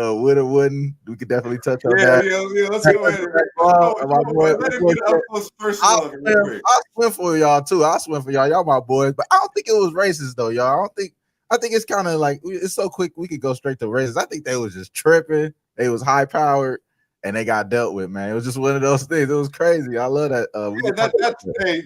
We could definitely touch on that. Yeah, let's go ahead. I swim for y'all too. I swim for y'all. Y'all my boys, but I don't think it was racist though, y'all. I think it's kind of like it's so quick we could go straight to racist. I think they was just tripping. They was high powered and they got dealt with, man. It was just one of those things. It was crazy. I love that.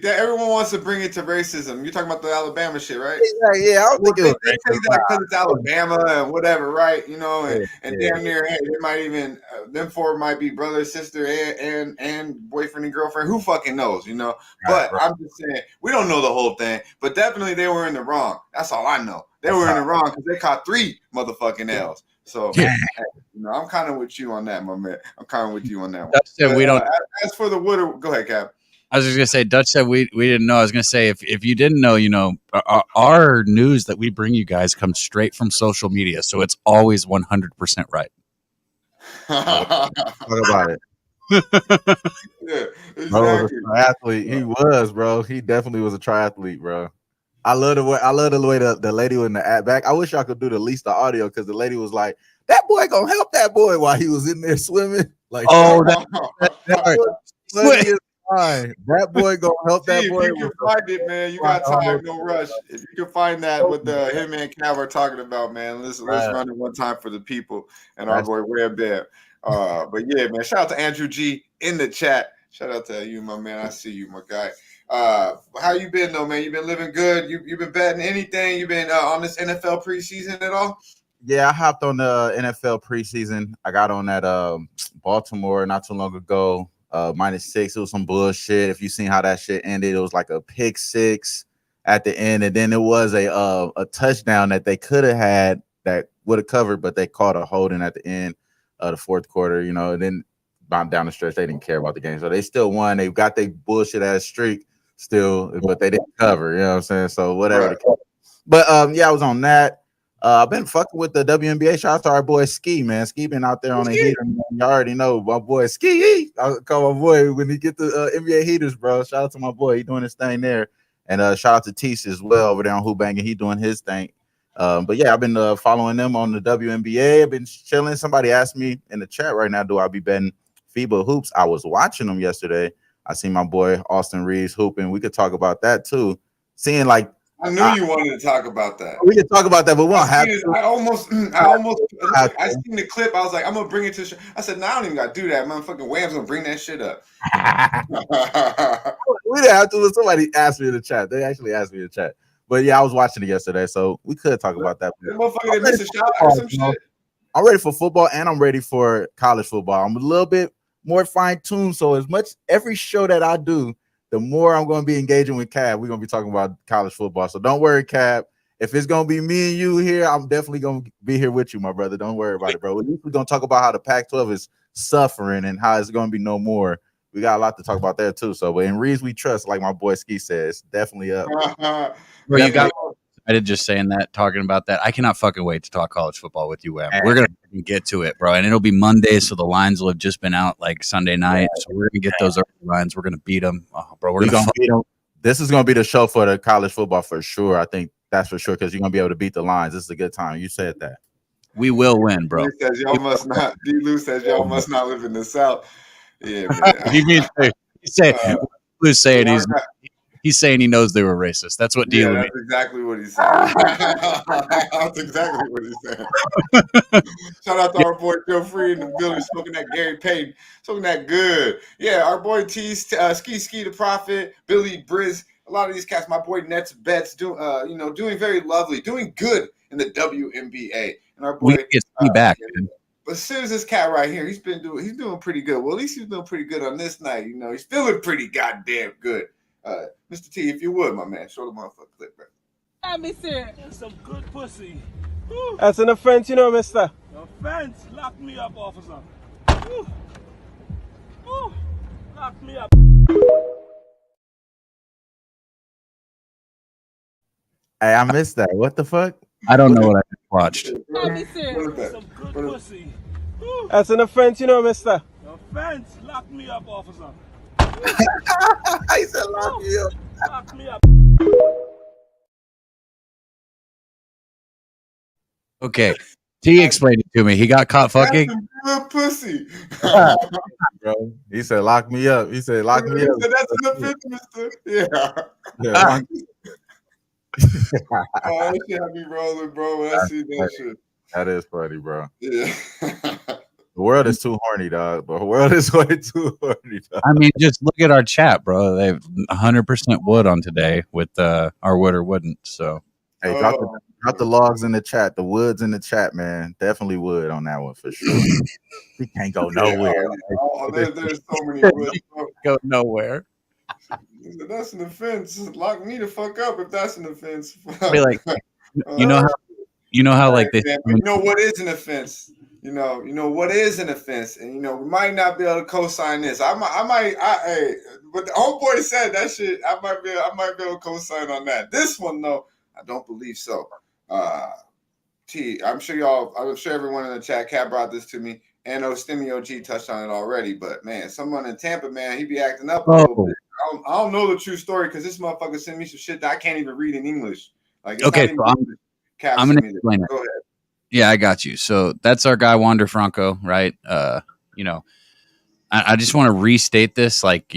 Everyone wants to bring it to racism. You're talking about the Alabama shit, right? Yeah. I don't think they say that because it's Alabama and whatever, right? And damn near, hey, they might even them four might be brother, sister, and boyfriend and girlfriend. Who fucking knows, you know? But I'm just saying, we don't know the whole thing. But definitely they were in the wrong. That's all I know. They were in the wrong because they caught 3 motherfucking L's. So, you know, I'm kind of with you on that, my man. I'm kind of with you on that one. Dutch said we don't. As for the Woodard, go ahead, Cap. I was just gonna say, Dutch said we didn't know. I was gonna say if you didn't know, you know, our news that we bring you guys comes straight from social media, so it's always 100% right. Talk about it. Yeah, exactly. Bro was a triathlete. He was, bro. He definitely was a triathlete, bro. I love the way the lady was in the back. I wish I could do the least the audio because the lady was like, "That boy gonna help that boy while he was in there swimming." Like, oh, that boy gonna help that boy. If you can find it, man, you got time, no rush. If you can find that, what him and Cav are talking about, man, let's run it one time for the people and our boy Web Bam. But yeah, man, shout out to Andrew G in the chat. Shout out to you, my man. I see you, my guy. How you been though, man? You been living good? You been betting anything? You been on this NFL preseason at all? Yeah, I hopped on the NFL preseason. I got on that Baltimore not too long ago. -6. It was some bullshit. If you seen how that shit ended, it was like a pick 6 at the end, and then it was a touchdown that they could have had that would have covered, but they called a holding at the end of the fourth quarter. You know, and then down the stretch, they didn't care about the game, so they still won. They got their bullshit ass streak still, but they didn't cover. You know what I'm saying? So whatever. Right. But yeah, I was on that. I've been fucking with the WNBA. Shout out to our boy Ski, man. Ski been out there on the heater. Man. You already know my boy Ski. I'll call my boy when he get the NBA heaters, bro. Shout out to my boy. He doing his thing there. And shout out to Tease as well over there on Who Banging. He doing his thing. But yeah, I've been following them on the WNBA. I've been chilling. Somebody asked me in the chat right now, do I be betting FIBA hoops? I was watching them yesterday. I seen my boy Austin Reeves hooping. We could talk about that too. Seeing like I knew you wanted to talk about that. We can talk about that, but we don't have to. I seen the clip. I was like, I'm gonna bring it to the show. I said, no, I don't even gotta do that. Motherfucking Wham's gonna bring that shit up. We didn't have to. Somebody asked me in the chat. They actually asked me in the chat. But yeah, I was watching it yesterday, so we could talk about that. Motherfucker missed a shot or some shit. I'm ready for football and I'm ready for college football. I'm a little bit more fine-tuned. So as much every show that I do, the more I'm going to be engaging with Cab, we're going to be talking about college football. So don't worry, Cab. If it's going to be me and you here, I'm definitely going to be here with you, my brother. Don't worry about it, bro. At least we're going to talk about how the Pac-12 is suffering and how it's going to be no more. We got a lot to talk about there, too. So, but in Reeves we trust, like my boy Ski says, definitely up. Bro, you got I did just saying that, talking about that. I cannot fucking wait to talk college football with you, Wham. We're going to get to it, bro. And it'll be Monday, so the lines will have just been out like Sunday night. So we're going to get those early lines. We're going to beat them. Oh, bro, we're going to beat them. This is going to be the show for the college football for sure. I think that's for sure because you're going to be able to beat the lines. This is a good time. You said that. We will win, bro. D-Lou says y'all must not live in the South. Yeah, man. Lou's saying he's saying he knows they were racist. That's what D-Lou means. That's exactly what he's saying. That's exactly what he's saying. Shout out to our boy Joe Free in the building, smoking that Gary Payton, smoking that good. Yeah, our boy T, Ski the Prophet, Billy Briz, a lot of these cats. My boy Nets Betts doing very lovely, doing good in the WNBA. And our boy we get back. Man. But as soon as this cat right here, he's doing pretty good. Well, at least he's doing pretty good on this night. You know, he's feeling pretty goddamn good. Mr. T, if you would, my man, show the motherfucker clip, bro. Let me see it. That's some good pussy. Woo. That's an offense, you know, mister. Offense? Lock me up, officer. Woo. Woo. Lock me up. Hey, I missed that. What the fuck? I don't know what I just watched. Let me see it. Some good pussy. Woo. That's an offense, you know, mister. Offense? Lock me up, officer. He said lock me up. Lock me up. Okay. T explained it to me. He got caught fucking. Good pussy. Bro, he said lock me up. He said lock me up. That's an offense, mister. Yeah. Oh, that shit had me rolling, bro. When I see that shit. That is funny, bro. Yeah. The world is too horny, dog. The world is way too horny, dog. I mean, just look at our chat, bro. They've 100% wood on today with our would or wouldn't. So, hey, Drop the logs in the chat, the woods in the chat, man. Definitely wood on that one for sure. He can't go nowhere. There's so many woods. Go nowhere. That's an offense. Lock me the fuck up if that's an offense. Be like, you know how like they. Man, you know what is an offense. You know what is an offense, and we might not be able to co-sign this. Hey, but the homeboy said that shit. I might be able to co-sign on that. This one though, I don't believe so. I'm sure everyone in the chat, Cat brought this to me, and Stimmy OG touched on it already. But man, someone in Tampa, man, he be acting up a little bit. I don't know the true story because this motherfucker sent me some shit that I can't even read in English. Like, it's okay, not so even I'm gonna explain it. Go ahead. Yeah, I got you. So that's our guy Wander Franco, right? I just want to restate this, like,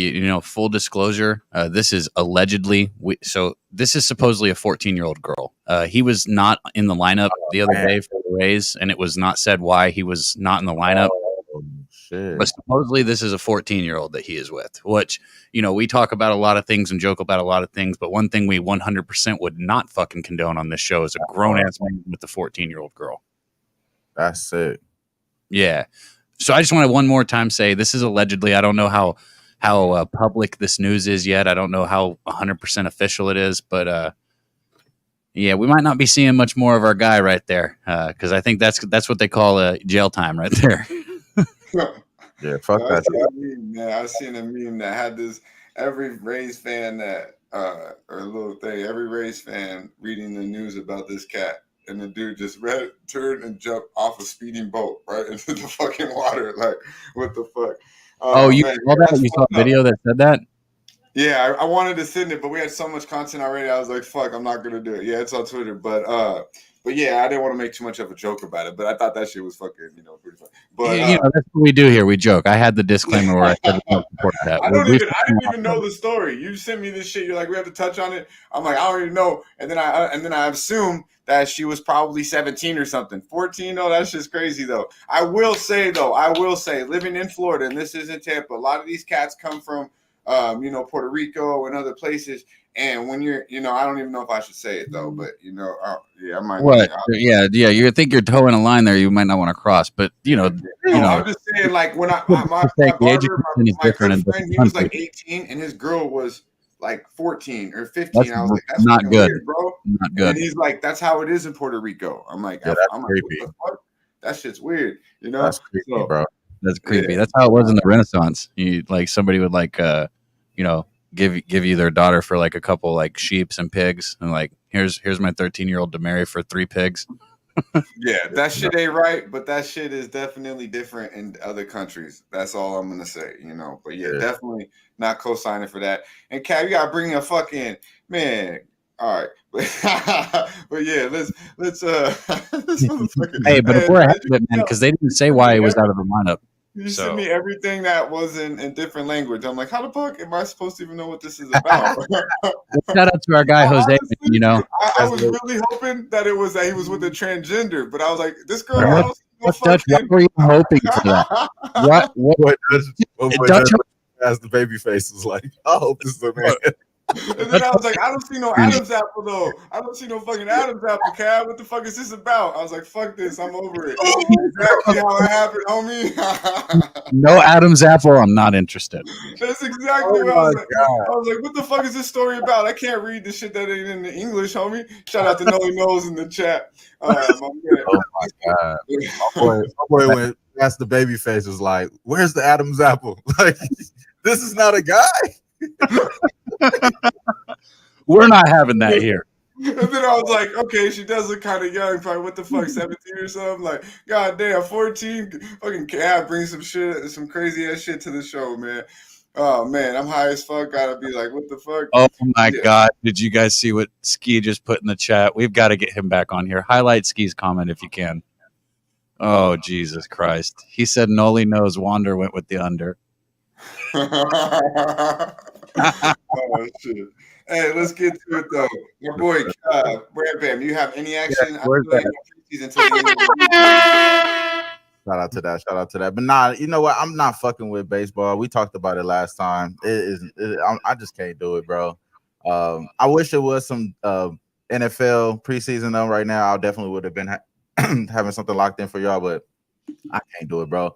full disclosure. This is allegedly. So this is supposedly a 14-year-old girl. He was not in the lineup the other day for the Rays, and it was not said why he was not in the lineup. Oh, shit. But supposedly this is a 14-year-old that he is with, which, we talk about a lot of things and joke about a lot of things. But one thing we 100% would not fucking condone on this show is a grown-ass man with a 14-year-old girl. That's it. Yeah. So I just want to one more time say this is allegedly. I don't know how public this news is yet. I don't know how 100% official it is, but yeah, we might not be seeing much more of our guy right there because I think that's what they call jail time right there. Yeah, fuck that. I seen a meme that had this every Rays fan every Rays fan reading the news about this cat. And the dude just turned and jumped off a speeding boat right into the fucking water. Like, what the fuck? You saw that? You saw a video that said that? Yeah, I wanted to send it, but we had so much content already. I was like, fuck, I'm not gonna do it. Yeah, it's on Twitter, but yeah, I didn't want to make too much of a joke about it. But I thought that shit was fucking, pretty funny. But that's what we do here. We joke. I had the disclaimer where I said we don't support that. I didn't even know the story. You sent me this shit. You're like, we have to touch on it. I'm like, I don't even know. And then I assumed that she was probably 17 or something. 14, no, that's just crazy though. I will say, living in Florida, and this isn't Tampa, a lot of these cats come from Puerto Rico and other places. And when you're, I don't even know if I should say it though, but I might. What? Yeah. You think you're towing a line there you might not want to cross, but I'm just saying, like, when my friend, he was like 18 and his girl was like 14 or 15. I was like, that's not good, weird, bro. Not good. And he's like, that's how it is in Puerto Rico. I'm like, that's creepy. What the fuck? That shit's weird, That's creepy, bro. That's creepy. Yeah. That's how it was in the Renaissance. Somebody would give you their daughter for like a couple like sheeps and pigs, and like here's my 13-year-old to marry for 3 pigs. Yeah, that shit ain't right, but that shit is definitely different in other countries. That's all I'm gonna say, But yeah, definitely not co-signing for that. And Cat, you gotta bring a fucking man. All right, but yeah, let's Hey, but if we're ahead of it, man, because they didn't say why he was out of the lineup. You sent me everything that was in different language. I'm like, how the fuck am I supposed to even know what this is about? Shout out to our guy Jose. Honestly, I was really hoping that it was that he was with a transgender, but I was like, this girl. What were you hoping for that? What Dutch as the baby face was like, I hope this is a man. And then I was like, I don't see no Adam's apple though. I don't see no fucking Adam's apple, Cab. What the fuck is this about? I was like, fuck this. I'm over it. Exactly how it happened, homie. No Adam's apple. I'm not interested. That's exactly what I was like. I was like, what the fuck is this story about? I can't read the shit that ain't in the English, homie. Shout out to Noli Knows in the chat. Oh my god. My boy went past the baby face was like, where's the Adam's apple? Like, this is not a guy. We're not having that here. And then I was like, okay, she does look kind of young, probably what the fuck, 17 or something. Like, god damn, 14, fucking Cab brings some crazy ass shit to the show, man. Oh man, I'm high as fuck. Gotta be like, what the fuck? Oh my god, did you guys see what Ski just put in the chat? We've got to get him back on here. Highlight Ski's comment if you can. Oh Jesus Christ, he said Noli knows Wander went with the under. Oh shit. Hey, let's get to it though. Your boy, Brad Bam, you have any action? Shout out to that. But nah, you know what? I'm not fucking with baseball. We talked about it last time. I just can't do it, bro. I wish it was some NFL preseason though right now, I definitely would have been having something locked in for y'all, but I can't do it, bro.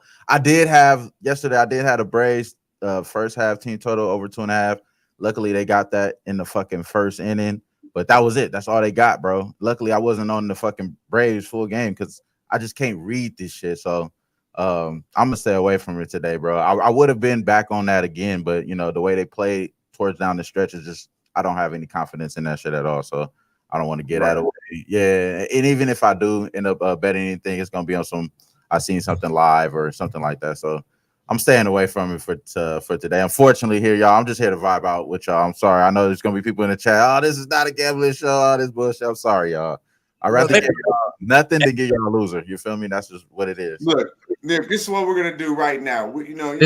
Yesterday I did have a Braves first half team total over 2.5. Luckily they got that in the fucking first inning, but that was it. That's all they got, bro. Luckily I wasn't on the fucking Braves full game because I just can't read this shit. So I'm gonna stay away from it today, bro. I would have been back on that again, but you know the way they played towards down the stretch is just I don't have any confidence in that shit at all. So I don't want to get out of the way. Yeah, and even if I do end up betting anything, it's gonna be on some. I seen something live or something like that. So I'm staying away from it for today. Unfortunately, here, y'all, I'm just here to vibe out with y'all. I'm sorry. I know there's gonna be people in the chat. Oh, this is not a gambling show. Oh, this bullshit. I'm sorry, y'all. I'd rather give y'all nothing than give y'all a loser. You feel me? That's just what it is. Look, Nick, this is what we're gonna do right now. We We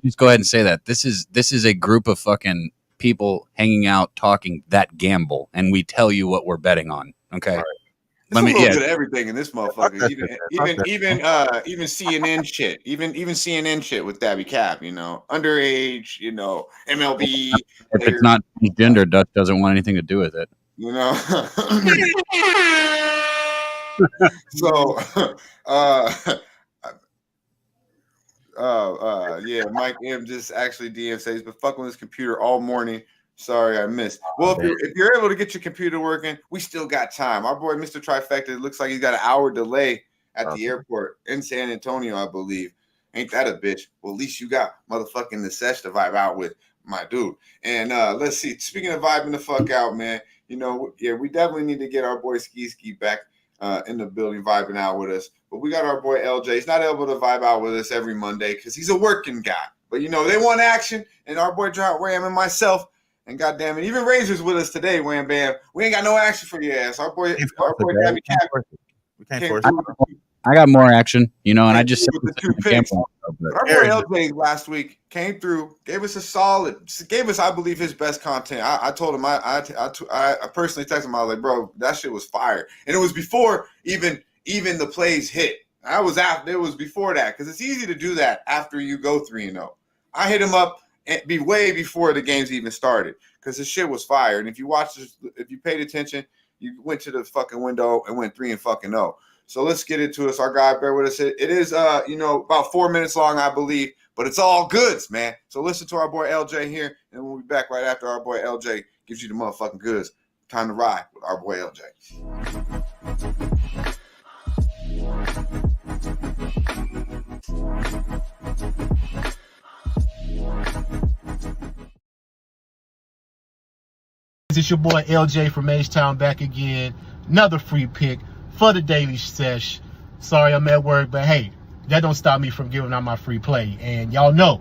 just go ahead and say that this is a group of fucking people hanging out talking that gamble, and we tell you what we're betting on. Okay. Right. There's a little bit of everything in this motherfucker. Even CNN shit. Even CNN shit with Daby Cab, you know, underage, you know, MLB. If it's not gender, Dutch doesn't want anything to do with it. You know. So yeah, Mike M just actually DM says, but fucking with his computer all morning. Sorry, I missed. Well, if you're able to get your computer working, we still got time. Our boy, Mr. Trifecta, it looks like he's got an hour delay at the airport in San Antonio, I believe. Ain't that a bitch? Well, at least you got motherfucking the Sesh to vibe out with, my dude. And let's see. Speaking of vibing the fuck out, man, you know, yeah, we definitely need to get our boy Ski back in the building vibing out with us. But we got our boy LJ. He's not able to vibe out with us every Monday because he's a working guy. But, you know, they want action. And our boy Drought Ram and myself, and goddamn it, even Razor's with us today, Wham Bam. We ain't got no action for your ass. Our boy Daby Cab. We can't force it. I got more action, you know, and I just with the 2 picks. Our boy LJ last week came through, gave us, I believe, his best content. I told him, I personally texted him, I was like, bro, that shit was fire. And it was before even the plays hit. It was before that, because it's easy to do that after you go 3-0. I hit him up and be way before the games even started, because his shit was fire. And if you watched this, if you paid attention, you went to the fucking window and went 3-0. So let's get into it. Our guy, bear with us. It is, about 4 minutes long, I believe, but it's all goods, man. So listen to our boy LJ here, and we'll be back right after our boy LJ gives you the motherfucking goods. Time to ride with our boy LJ. It's your boy LJ from HTOWN back again. Another free pick for the daily sesh. Sorry I'm at work, but hey, that don't stop me from giving out my free play. And y'all know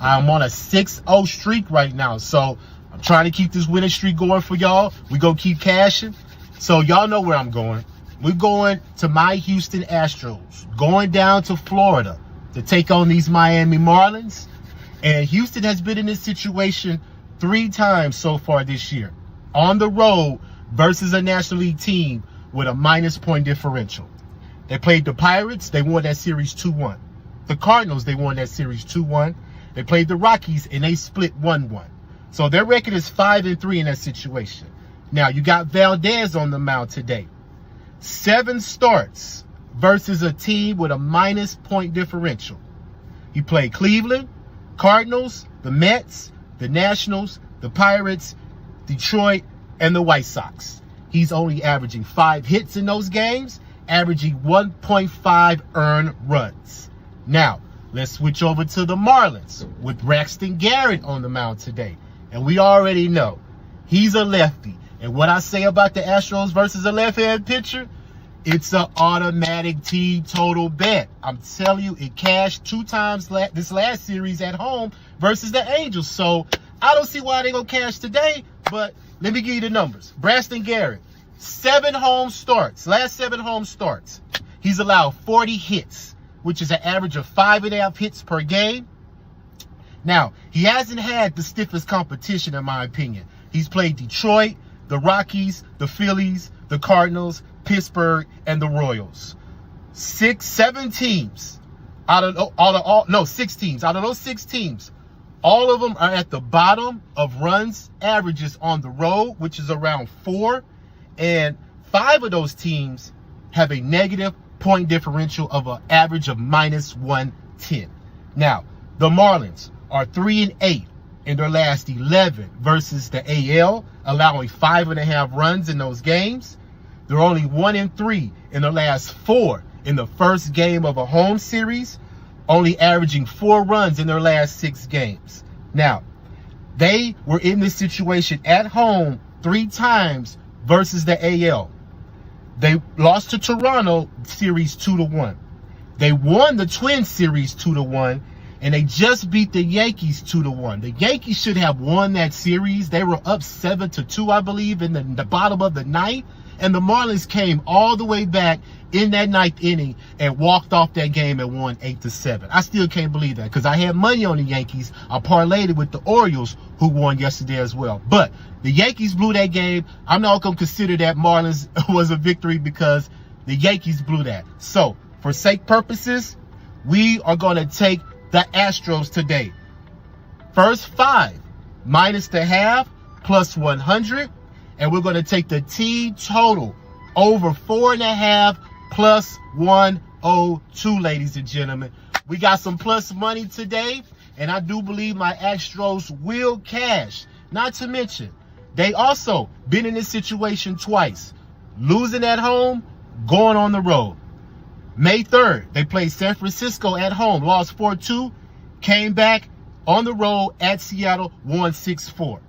I'm on a 6-0 streak right now, so I'm trying to keep this winning streak going for y'all. We gonna keep cashing. So y'all know where I'm going. We're going to my Houston Astros, going down to Florida to take on these Miami Marlins. And Houston has been in this situation 3 times so far this year, on the road versus a National League team with a minus point differential. They played the Pirates. They won that series 2-1. The Cardinals, they won that series 2-1. They played the Rockies, and they split 1-1. So their record is 5-3 in that situation. Now, you got Valdez on the mound today. 7 starts versus a team with a minus point differential. He played Cleveland, Cardinals, the Mets, the Nationals, the Pirates, Detroit, and the White Sox. He's only averaging 5 hits in those games, averaging 1.5 earned runs. Now, let's switch over to the Marlins with Braxton Garrett on the mound today. And we already know he's a lefty. And what I say about the Astros versus a left-hand pitcher, it's an automatic total bet. I'm telling you, it cashed 2 times this last series at home versus the Angels. So I don't see why they gonna cash today, but let me give you the numbers. Braxton Garrett, 7 home starts, last 7 home starts. He's allowed 40 hits, which is an average of 5.5 hits per game. Now, he hasn't had the stiffest competition, in my opinion. He's played Detroit, the Rockies, the Phillies, the Cardinals, Pittsburgh, and the Royals. 6 teams. 6 teams. Out of those 6 teams, All of them are at the bottom of runs averages on the road, which is around 4. And 5 of those teams have a negative point differential of an average of -110. Now, the Marlins are 3-8 in their last 11 versus the AL, allowing 5.5 runs in those games. They're only 1-3 in their last 4 in the first game of a home series, only averaging 4 runs in their last 6 games. Now, they were in this situation at home 3 times versus the AL. They lost to Toronto series 2-1. They won the Twins series 2-1, and they just beat the Yankees 2-1. The Yankees should have won that series. They were up 7-2, I believe, in the bottom of the ninth, and the Marlins came all the way back in that ninth inning and walked off that game and won 8-7. I still can't believe that because I had money on the Yankees. I parlayed it with the Orioles, who won yesterday as well. But the Yankees blew that game. I'm not going to consider that Marlins was a victory because the Yankees blew that. So, for sake purposes, we are going to take the Astros today. First 5 minus the half plus 100. And we're going to take the team total over 4.5 plus 102, ladies and gentlemen. We got some plus money today, and I do believe my Astros will cash. Not to mention, they also been in this situation twice. Losing at home, going on the road. May 3rd, they played San Francisco at home, lost 4-2, came back on the road at Seattle, won 6-4.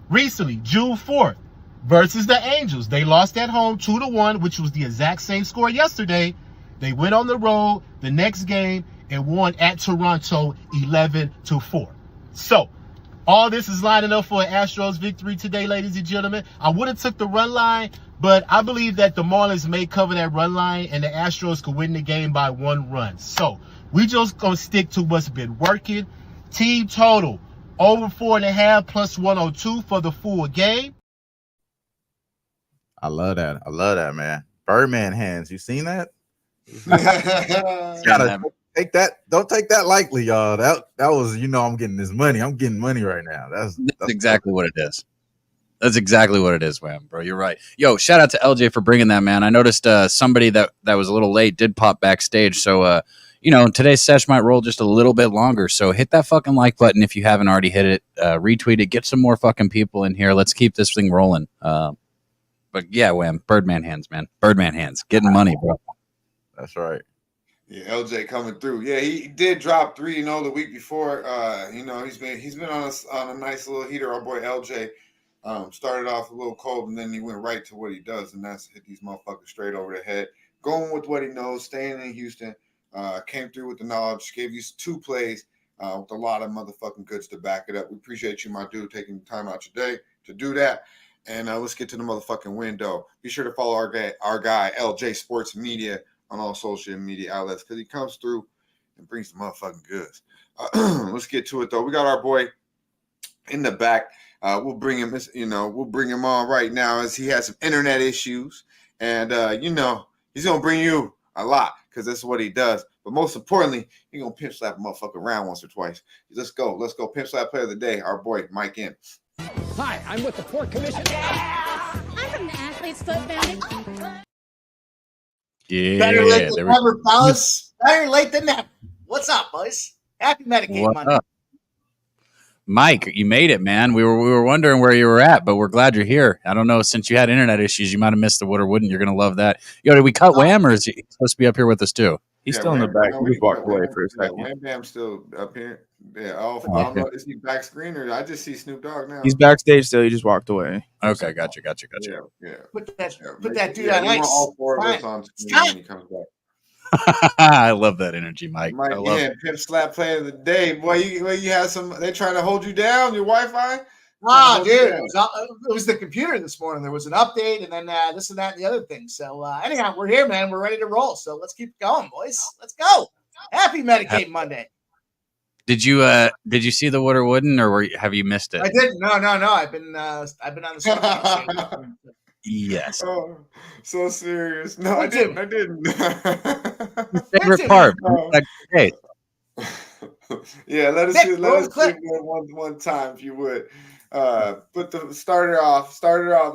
Recently, June 4th, versus the Angels. They lost at home 2-1, which was the exact same score yesterday. They went on the road the next game and won at Toronto 11-4. So, all this is lining up for an Astros victory today, ladies and gentlemen. I would have took the run line, but I believe that the Marlins may cover that run line and the Astros could win the game by 1 run. So, we just going to stick to what's been working. Team total over 4.5 plus 102 for the full game. I love that. I love that, man. Birdman hands. You seen that? Gotta take that. Don't take that lightly, y'all. That was, I'm getting this money. I'm getting money right now. That's exactly what it is. That's exactly what it is, man, bro. You're right. Yo, shout out to LJ for bringing that, man. I noticed somebody that was a little late did pop backstage. So, today's sesh might roll just a little bit longer. So hit that fucking like button if you haven't already hit it. Retweet it. Get some more fucking people in here. Let's keep this thing rolling. But yeah, Wham, Birdman hands, man. Birdman hands. Getting money, bro. That's right. Yeah, LJ coming through. Yeah, he did drop 3-0 the week before. He's been on a nice little heater. Our boy LJ started off a little cold, and then he went right to what he does, and that's hit these motherfuckers straight over the head. Going with what he knows, staying in Houston. Came through with the knowledge, gave you 2 plays with a lot of motherfucking goods to back it up. We appreciate you, my dude, taking the time out your day to do that. And let's get to the motherfucking window. Be sure to follow our guy, LJ Sports Media, on all social media outlets because he comes through and brings the motherfucking goods. Let's get to it, though. We got our boy in the back. We'll bring him, we'll bring him on right now as he has some internet issues. And, he's going to bring you a lot because that's what he does. But most importantly, he's going to pimp slap a motherfucker around once or twice. Let's go. Pimp slap player of the day, our boy, Mike M. Hi, I'm with the Port Commission. Yeah! I'm from the Athlete's Foot Foundation. Yeah. Better late than never, fellas. Better late than never. What's up, boys? Happy Medicate Monday. Up? Mike, you made it, man. We were wondering where you were at, but we're glad you're here. I don't know, since you had internet issues, you might have missed the would or wouldn't. You're going to love that. Yo, did we cut Wham, or is he supposed to be up here with us too? He's still in the back. We walked away for a second. Wham Bam's still up here. Yeah. I don't know. Is he back screen or I just see Snoop Dogg now? He's backstage still. He just walked away. Okay, gotcha. Yeah. Put that dude on ice. All 4 of us on screen when he comes back. I love that energy, Mike. Pimp slap player of the day. Boy, you have some. They trying to hold you down. Your Wi-Fi. Oh, dude, it was the computer this morning. There was an update, and then this and that and the other thing. So anyhow, we're here, man. We're ready to roll. So let's keep going, boys. Let's go. Happy Medicate Monday. Did you see the would or wouldn't, or have you missed it? I didn't. No. I've been on the side. Yes. Oh, so serious. No, I didn't. Favorite part. Yeah, let us Nick, let roll us the clip. do it one time if you would. Start it off.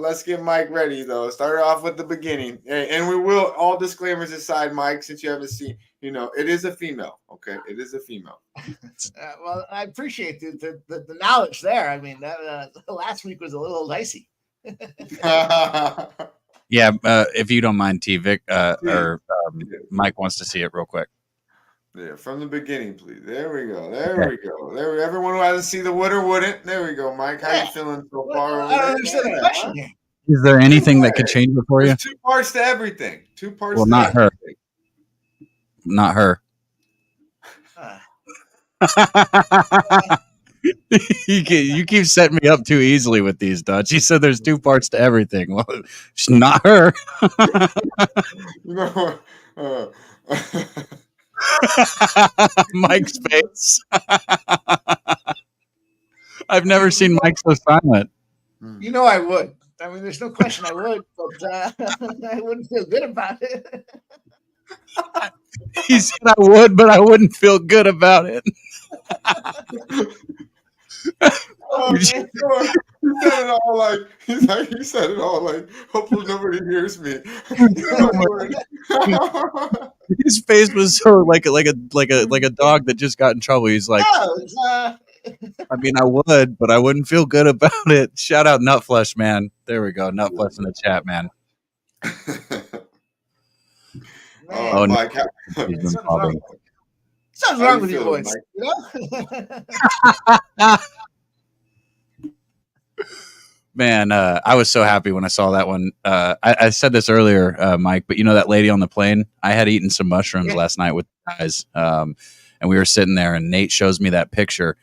Let's get Mike ready though. Start it off with the beginning, and we will all disclaimers aside, Mike. Since you haven't seen, it is a female. Okay, it is a female. Well, I appreciate the knowledge there. I mean, last week was a little dicey. Yeah, if you don't mind, T-Vic, Mike wants to see it real quick. Yeah, from the beginning, please. There we go. Everyone who hasn't seen the would or wouldn't. There we go, Mike. How you feeling so far? I don't understand the question here. Is there anything that could change it for you? There's 2 parts to everything. 2 parts. Well, to not her. everything. Not her. You keep setting me up too easily with these, Dutch. He said there's 2 parts to everything. Well, it's not her. Mike's face. I've never seen Mike so silent. I would. I mean, there's no question I would, but I wouldn't feel good about it. He said I would, but I wouldn't feel good about it. He said it all like he said it all like hopefully nobody hears me. His face was so like a dog that just got in trouble. He's like, I mean, I would, but I wouldn't feel good about it. Shout out Nutflesh, man. There we go, Nutflesh in the chat, man. Oh, Mike, something's wrong with you boys. Man, I was so happy when I saw that one. I said this earlier, Mike, but that lady on the plane? I had eaten some mushrooms last night with the guys, and we were sitting there, and Nate shows me that picture,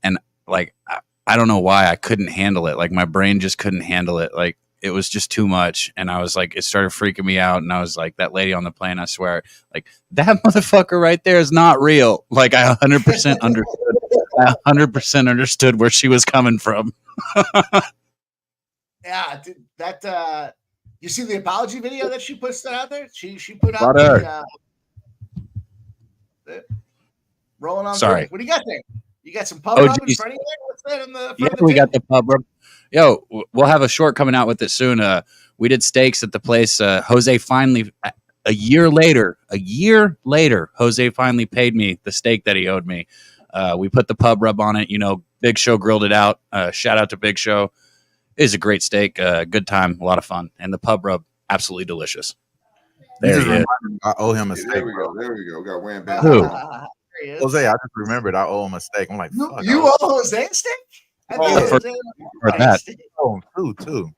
and like I don't know why I couldn't handle it. Like my brain just couldn't handle it. Like it was just too much, and I was like, it started freaking me out, and I was like, that lady on the plane, I swear, like that motherfucker right there is not real. Like I 100% understood. I 100% understood where she was coming from. Yeah, that you see the apology video that she posted out there? She put out rolling on. Sorry. What do you got there? You got some pub rub in front of you? What's that in the front of the we got the pub rub. Yo, we'll have a short coming out with it soon. We did steaks at the place. Jose finally, a year later, Jose finally paid me the steak that he owed me. We put the pub rub on it. Big Show grilled it out. Shout out to Big Show. It is a great steak. Good time. A lot of fun. And the pub rub, absolutely delicious. There he is. I owe him a steak. There we go. We got Wham Bam. Who? Jose, I just remembered I owe him a steak. I'm like, fuck. You owe Jose a steak? For that. Oh, two.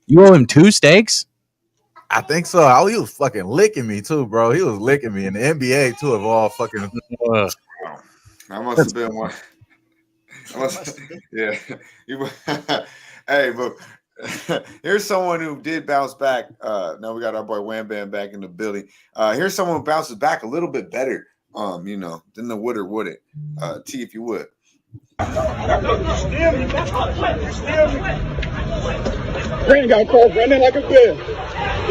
You owe him 2 steaks? I think so. He was fucking licking me too, bro. He was licking me in the NBA too, of all fucking. That must have been one. Yeah. Hey, but here's someone who did bounce back. Now we got our boy Wham Bam back in the building. Here's someone who bounces back a little bit better, than the would or wouldn't. T, if you would. Green got caught running like a bear.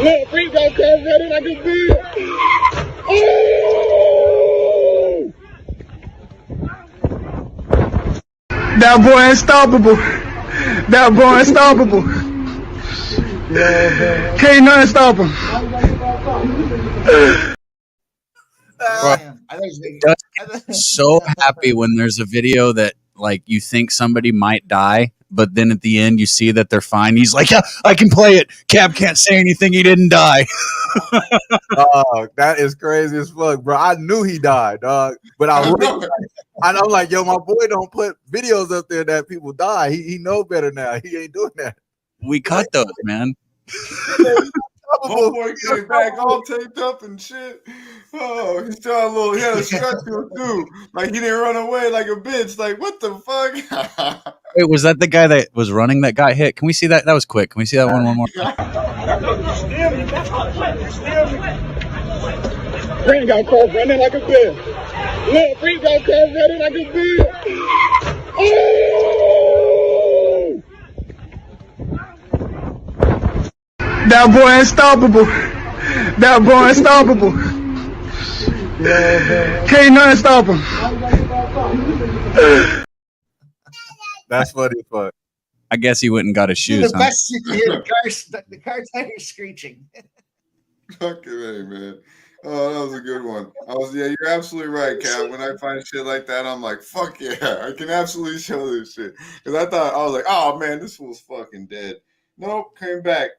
Look, Green got caught running like a bear. Oh! That boy unstoppable. Can't nothing stop him. So happy when there's a video that like you think somebody might die, but then at the end you see that they're fine. He's like, yeah, I can play it. Cab can't say anything. He didn't die. That is crazy as fuck, bro. I knew he died, dog. But I'm like, yo, my boy don't put videos up there that people die. He know better now. He ain't doing that. We cut those, man. Oh boy, came back all taped up and shit. Oh, he had a stretch to it too. Like he didn't run away like a bitch. Like what the fuck? Wait, was that the guy that was running that got hit? Can we see that? That was quick. Can we see that one more? Green got caught running like a bear. Look, Green got caught running like a bear. Oh! That boy unstoppable. Can't nothing stop him. That's funny as fuck. I guess he went and got his shoes. The best you can hear the car tire screeching. Fucking A, man. Oh, that was a good one. You're absolutely right, Cal. When I find shit like that, I'm like, fuck yeah, I can absolutely show this shit. Because I was like, oh man, this fool's fucking dead. Nope, came back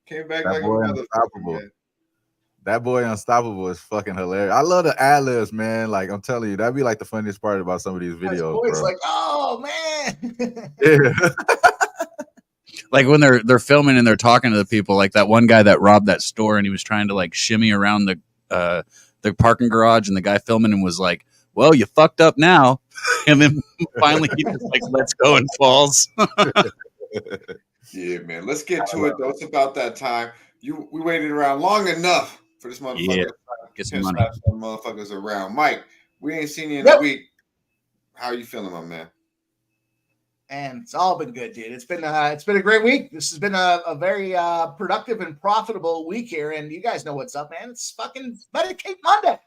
That like a boy motherfucker, unstoppable. man. That boy unstoppable is fucking hilarious. I love the ad-libs, man. Like I'm telling you, that'd be like the funniest part about some of these videos, Boy's bro. like, oh man. Yeah. Like when they're filming and they're talking to the people, like that one guy that robbed that store and he was trying to like shimmy around the parking garage, and the guy filming him was like, well, you fucked up now. And then finally he just like lets go and falls. Yeah, man. Let's get to it though. It's about that time. We waited around long enough for this motherfucker. Yeah. Get some money. Some motherfuckers around. Mike, we ain't seen you in a week. How are you feeling, my man? And it's all been good, dude. It's been a great week. This has been a very productive and profitable week here. And you guys know what's up, man. It's fucking Medicate Monday.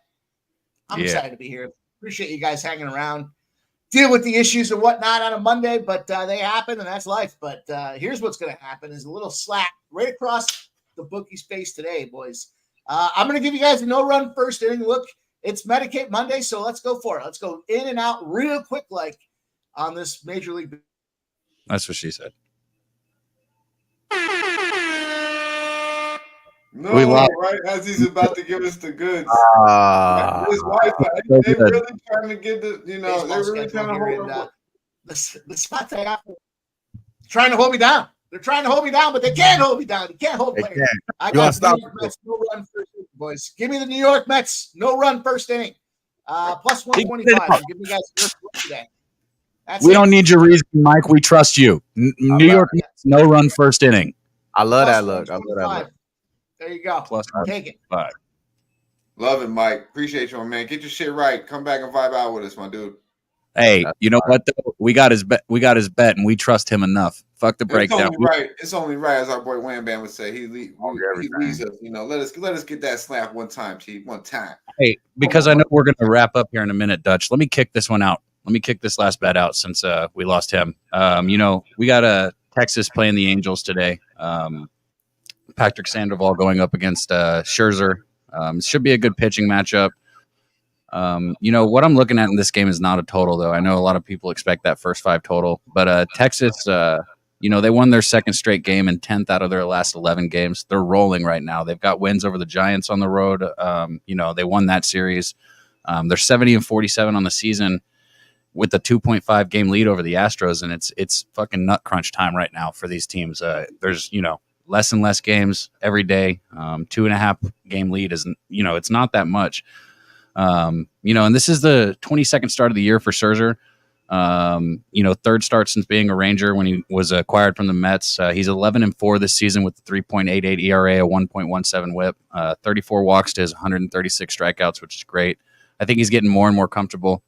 I'm excited to be here. Appreciate you guys hanging around. Deal with the issues and whatnot on a Monday, but they happen and that's life. But here's what's going to happen is a little slap right across the bookie's face today, boys. I'm going to give you guys a no-run first inning look. It's Medicate Monday, so let's go for it. Let's go in and out real quick like on this Major League. That's what she said. No, right as he's about to give us the goods. His wife, they really trying to get the, they're really trying to hold up. The spots I got trying to hold me down. They're trying to hold me down, but they can't hold me down. You can't hold players. I got the New York Mets, no run first inning, boys. Give me the New York Mets, no run first inning. Plus 125. Give me guys today. We don't need your reason, Mike. We trust you. New York Mets, no run first inning. I love that look. I love that look. There you go. Plus take it. 5. Love it, Mike. Appreciate you, my man. Get your shit right. Come back and vibe out with us, my dude. Hey, you know what? Though? We got his bet, and we trust him enough. Fuck the breakdown. It's only right, as our boy Wham Bam would say. He leads us. Let us get that slap one time, Chief. One time. Hey, because I know we're gonna wrap up here in a minute, Dutch. Let me kick this one out. Let me kick this last bet out since we lost him. We got Texas playing the Angels today. Patrick Sandoval going up against Scherzer. Should be a good pitching matchup. What I'm looking at in this game is not a total, though. I know a lot of people expect that first 5 total, but Texas, they won their second straight game and 10th out of their last 11 games. They're rolling right now. They've got wins over the Giants on the road. They won that series. They're 70-47 on the season with a 2.5 game lead over the Astros, and it's fucking nut crunch time right now for these teams. There's less and less games every day. 2.5 game lead is it's not that much. And this is the 22nd start of the year for Scherzer. Third start since being a Ranger when he was acquired from the Mets. He's 11-4 this season with a 3.88 ERA, a 1.17 WHIP, 34 walks to his 136 strikeouts, which is great. I think he's getting more and more comfortable.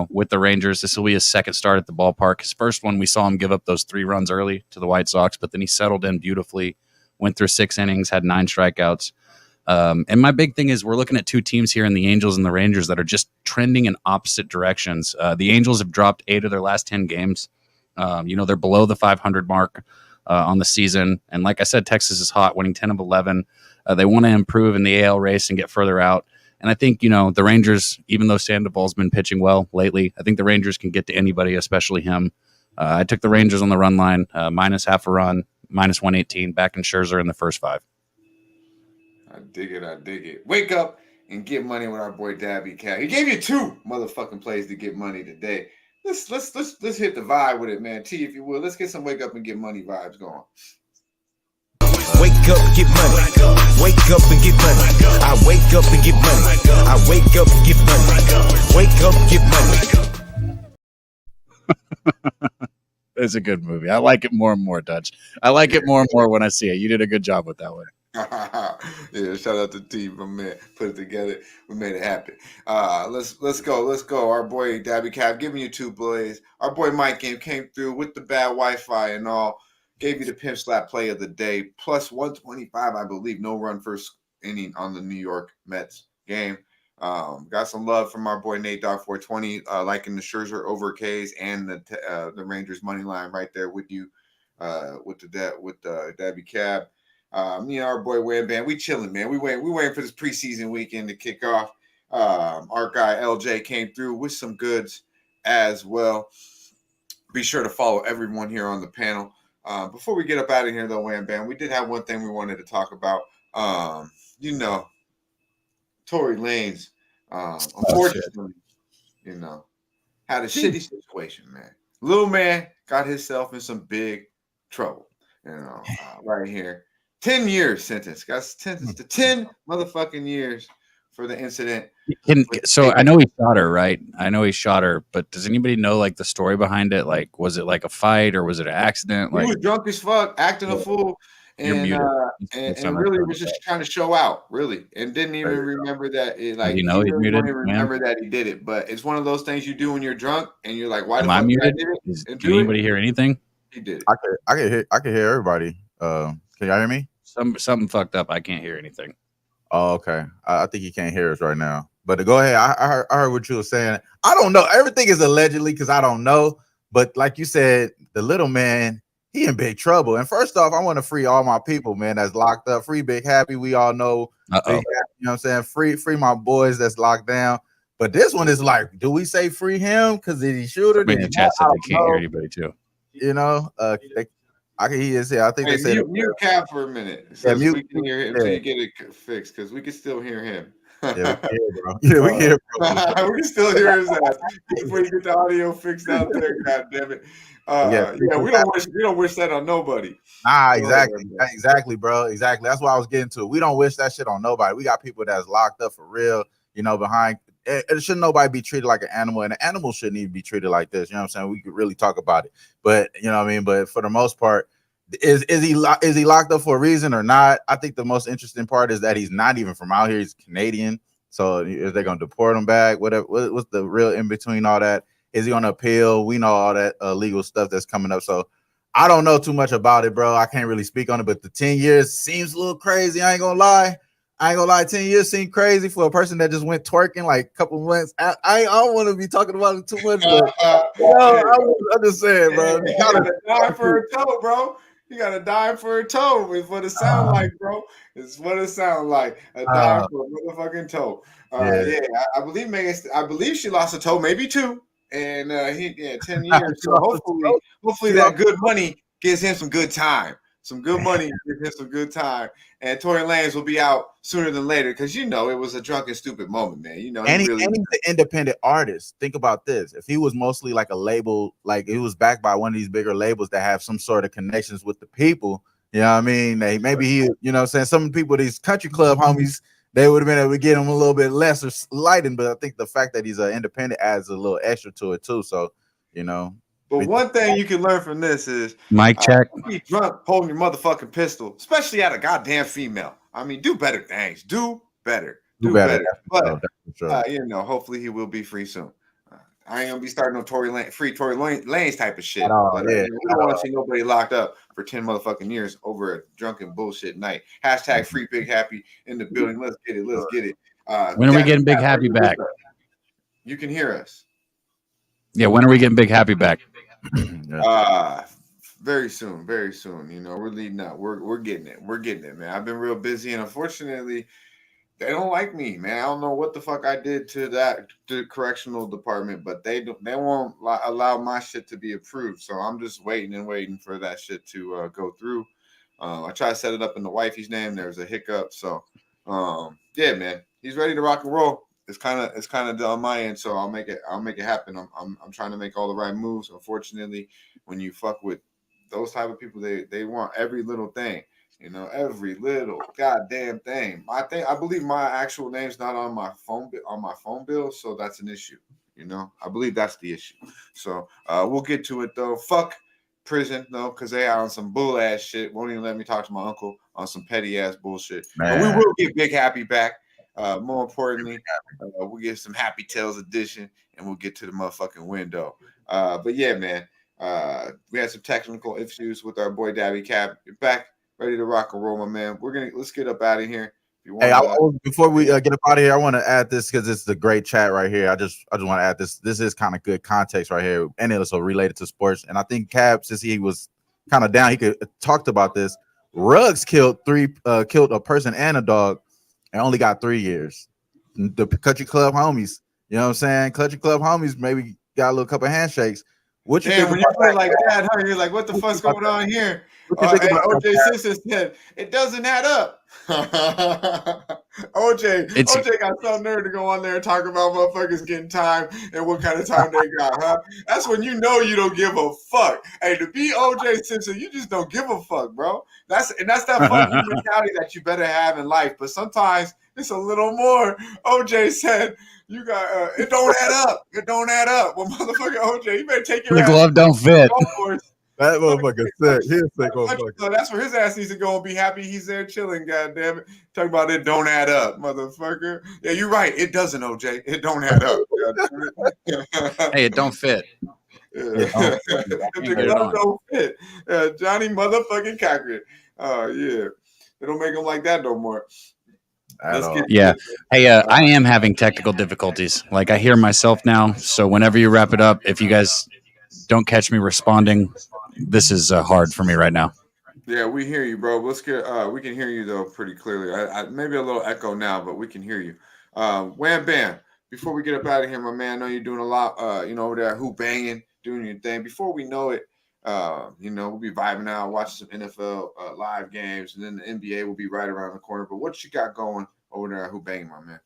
With the Rangers. This will be his second start at the ballpark. His first one, we saw him give up those 3 runs early to the White Sox, but then he settled in beautifully, went through 6 innings, had 9 strikeouts. And my big thing is we're looking at 2 teams here in the Angels and the Rangers that are just trending in opposite directions. The Angels have dropped 8 of their last 10 games. They're below the 500 mark on the season. And like I said, Texas is hot, winning 10 of 11. They want to improve in the AL race and get further out. And I think, the Rangers, even though Sandoval's been pitching well lately, I think the Rangers can get to anybody, especially him. I took the Rangers on the run line, minus half a run, minus 118, back in Scherzer in the first 5. I dig it. Wake up and get money with our boy Daby Cab. He gave you 2 motherfucking plays to get money today. Let's hit the vibe with it, man. T, if you will. Let's get some wake up and get money vibes going. Wake up, get money. Wake up and get money. I wake up and get money. I wake up and get money. Wake up, get money. It's a good movie. I like it more and more, Dutch. I like it more and more when I see it. You did a good job with that one. Yeah, shout out to T, my man. Put it together. We made it happen. Let's go. Our boy Daby Cab giving you 2 plays. Our boy Mike came through with the bad Wi-Fi and all. Gave you the pimp slap play of the day, plus 125, I believe. No run first inning on the New York Mets game. Got some love from our boy Nate Dog 420, liking the Scherzer over K's and the Rangers money line right there with you, with the Daby Cab. Me and our boy Wham Band, we chilling, man. We waiting for this preseason weekend to kick off. Our guy LJ came through with some goods as well. Be sure to follow everyone here on the panel. Before we get up out of here, though, Wham Bam, we did have one thing we wanted to talk about. Tory Lanez, unfortunately, had a shitty situation, man. Little man got himself in some big trouble, right here. 10 years sentence. Got sentenced to 10 motherfucking years for the incident. So I know he shot her, right? I know he shot her, but does anybody know like the story behind it? Like, was it like a fight or was it an accident? He was drunk as fuck, acting a fool, and really was just trying to show out, really, and didn't even remember that. He really didn't remember that he did it. But it's one of those things you do when you're drunk, and you're like, "Why the fuck did I do it?" Can anybody hear anything? He did it. I can hear everybody. Can y'all hear me? Something fucked up. I can't hear anything. Oh, okay. I think he can't hear us right now. But go ahead. I heard what you were saying. I don't know. Everything is allegedly because I don't know. But like you said, the little man, he in big trouble. And first off, I want to free all my people, man, that's locked up. Free Big Happy. We all know. Big Happy, you know what I'm saying? Free my boys that's locked down. But this one is like, do we say free him? Because did he shoot her? Did he chat said they can't hear anybody too. I can hear say. I think they said mute Cap for a minute, so we can hear him until you get it fixed, because we can still hear him. We can hear, bro. We can still hear his ass before you get the audio fixed out there. God damn it! We don't wish that on nobody. Nah, exactly, bro. Exactly. That's what I was getting to. We don't wish that shit on nobody. We got people that's locked up for real. Behind. It shouldn't nobody be treated like an animal, and an animal shouldn't even be treated like this. You know what I'm saying? We could really talk about it, but you know what I mean. But for the most part, is he locked up for a reason or not? I think the most interesting part is that he's not even from out here. He's Canadian. So is they gonna deport him back? What's the real in between all that? Is he gonna appeal? We know all that legal stuff that's coming up. So I don't know too much about it, bro. I can't really speak on it. But the 10 years seems a little crazy. I ain't gonna lie. 10 years seems crazy for a person that just went twerking like a couple months. I don't want to be talking about it too much, but I'm just saying, bro. You gotta die for a toe, bro. You gotta die for a toe. Is what it sound like, bro. It's what it sound like. A die for a motherfucking toe. I believe she lost a toe, maybe two, and 10 years. So hopefully that good money gives him some good time. Some good money, gives him some good time, and Tory Lanez will be out sooner than later because it was a drunken, stupid moment, man. He's an independent artist. Think about this: if he was mostly like a label, like he was backed by one of these bigger labels that have some sort of connections with the people, you know what I mean? Some people, these country club homies, they would have been able to get him a little bit lesser lighting. But I think the fact that he's an independent adds a little extra to it too. So, But one thing you can learn from this is mic check. Don't be drunk holding your motherfucking pistol, especially at a goddamn female. I mean, do better things. Do better. But hopefully he will be free soon. I ain't gonna be starting no free Tory Lanez type of shit. We don't want to see nobody locked up for 10 motherfucking years over a drunken bullshit night. # free Big Happy in the building. Let's get it. When are we getting Big Happy back? You can hear us. Yeah, when are we getting Big Happy back? Very soon. We're leading up. We're getting it, man. I've been real busy, and unfortunately, they don't like me, man. I don't know what the fuck I did to the correctional department, but they won't allow my shit to be approved. So I'm just waiting for that shit to go through. I tried to set it up in the wifey's name. There's a hiccup. So man, he's ready to rock and roll. It's kind of on my end, so I'll make it happen. I'm trying to make all the right moves. Unfortunately, when you fuck with those type of people, they want every little thing, every little goddamn thing. I believe my actual name's not on my phone bill, so that's an issue. I believe that's the issue. So we'll get to it though. Fuck prison though, because they are on some bull ass shit. Won't even let me talk to my uncle on some petty ass bullshit. But we will get Big Happy back. More importantly, we'll get some Happy Tales edition, and we'll get to the motherfucking window. But yeah, man, we had some technical issues with our boy Daby Cab. You're back, ready to rock and roll, my man. Let's get up out of here. Hey, before we get up out of here, I want to add this because it's the great chat right here. I just want to add this. This is kind of good context right here, and it's also related to sports. And I think Cab, since he was kind of down, he could talked about this. Ruggs killed a person and a dog, and only got 3 years. The Country Club homies, you know what I'm saying? Country Club homies maybe got a little couple handshakes. What you think when you put it like that, huh? You're like, what the fuck's going on here? Hey, OJ Simpson said it doesn't add up. OJ got so nerd to go on there and talk about motherfuckers getting time and what kind of time they got, huh? That's when you know you don't give a fuck. Hey, to be OJ Simpson, you just don't give a fuck, bro. That's that fuck you mentality that you better have in life. But sometimes it's a little more. OJ said, you got it don't add up. It don't add up. Well, motherfucker OJ, you better take your the ass glove don't fit. That motherfucker sick. He's sick motherfucker. So that's where his ass needs to go and be happy he's there chilling. God damn it! Talking about it don't add up, motherfucker. Yeah, you're right. It doesn't, OJ. It don't add up. Hey, it don't fit. The glove don't fit. Johnny motherfucking Cochran. Oh yeah, they don't make them like that no more. Yeah. Hey, I am having technical difficulties. Like I hear myself now. So whenever you wrap it up, if you guys don't catch me responding, this is hard for me right now. Yeah, we hear you, bro. Let's get. We can hear you though pretty clearly. Maybe a little echo now, but we can hear you. Wham Bam. Before we get up out of here, my man, I know you're doing a lot. Over there, hoop banging, doing your thing. Before we know it, we'll be vibing out, watching some NFL live games, and then the NBA will be right around the corner. But what you got going over there at hoop banging, my man?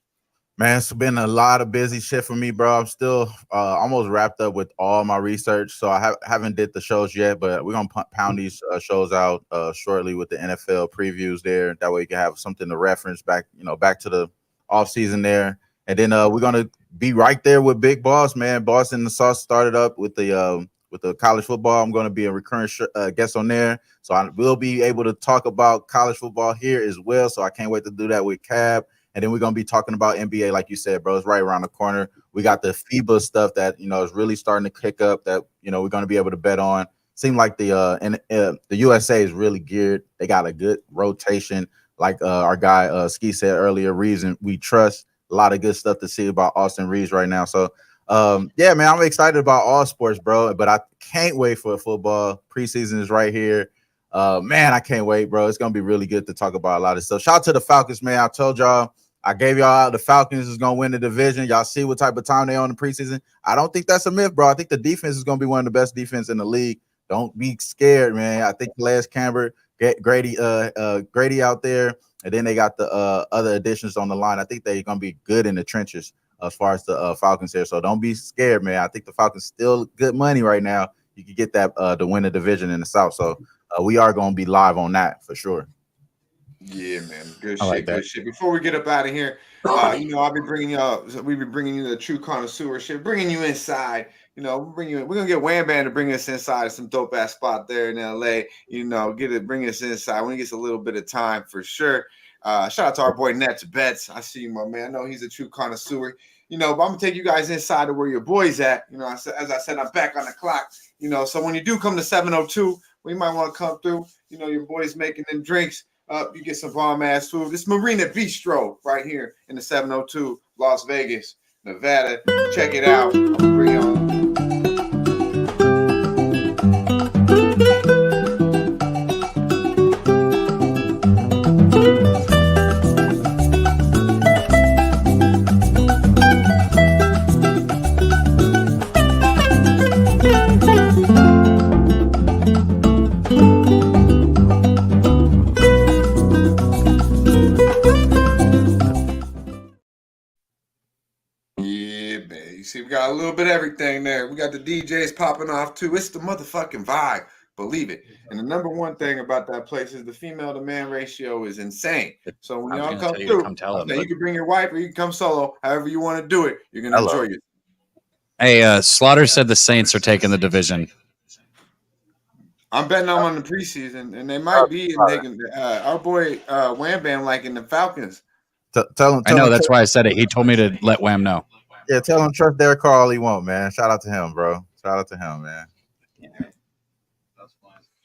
Man, it's been a lot of busy shit for me, bro. I'm still almost wrapped up with all my research, so I haven't did the shows yet, but we're gonna pound these shows out shortly with the NFL previews there. That way you can have something to reference back to the off season there, and then we're gonna be right there with Big Boss, man. Boss in the Sauce started up with the college football. I'm gonna be a recurring guest on there, so I will be able to talk about college football here as well. So I can't wait to do that with Cab. And then we're going to be talking about NBA, like you said, bro. It's right around the corner. We got the FIBA stuff that, is really starting to kick up that, we're going to be able to bet on. Seems like the USA is really geared. They got a good rotation. Like our guy Ski said earlier, reason we trust. A lot of good stuff to see about Austin Reeves right now. So, yeah, man, I'm excited about all sports, bro. But I can't wait for football. Preseason is right here. Man, I can't wait, bro. It's going to be really good to talk about a lot of stuff. Shout out to the Falcons, man. I told y'all. I gave y'all the Falcons is going to win the division. Y'all see what type of time they on in the preseason. I don't think that's a myth, bro. I think the defense is going to be one of the best defense in the league. Don't be scared, man. I think Les Camber, Grady out there, and then they got the other additions on the line. I think they're going to be good in the trenches as far as the Falcons here. So don't be scared, man. I think the Falcons still good money right now. You can get that to win the division in the South. So we are going to be live on that for sure. Yeah, man. Good shit. Good shit. Before we get up out of here, I'll be bringing y'all. We be bringing you the true connoisseur shit, bringing you inside. We're gonna get Wham Bam to bring us inside some dope ass spot there in LA. Bring us inside when he gets a little bit of time for sure. Shout out to our boy Nets Bets. I see you, my man. I know he's a true connoisseur. But I'm gonna take you guys inside to where your boy's at. As I said, I'm back on the clock. So when you do come to 702, we might want to come through. Your boy's making them drinks. You get some bomb ass food. This Marina Bistro right here in the 702, Las Vegas, Nevada. Check it out. I'm gonna bring y'all. See, we got a little bit of everything there. We got the DJs popping off too. It's the motherfucking vibe. Believe it. And the number one thing about that place is the female to man ratio is insane. So when y'all come through, you can bring your wife or you can come solo. However you want to do it, you're going to enjoy it. Hey, Slaughter said the Saints are taking the division. I'm betting them on the preseason, and they might be taking our boy Wham Bam like in the Falcons. Tell him. I know, that's why I said it. He told me to let Wham know. Yeah, tell him trust Derek Carr all he want, man. Shout out to him, bro. Shout out to him, man.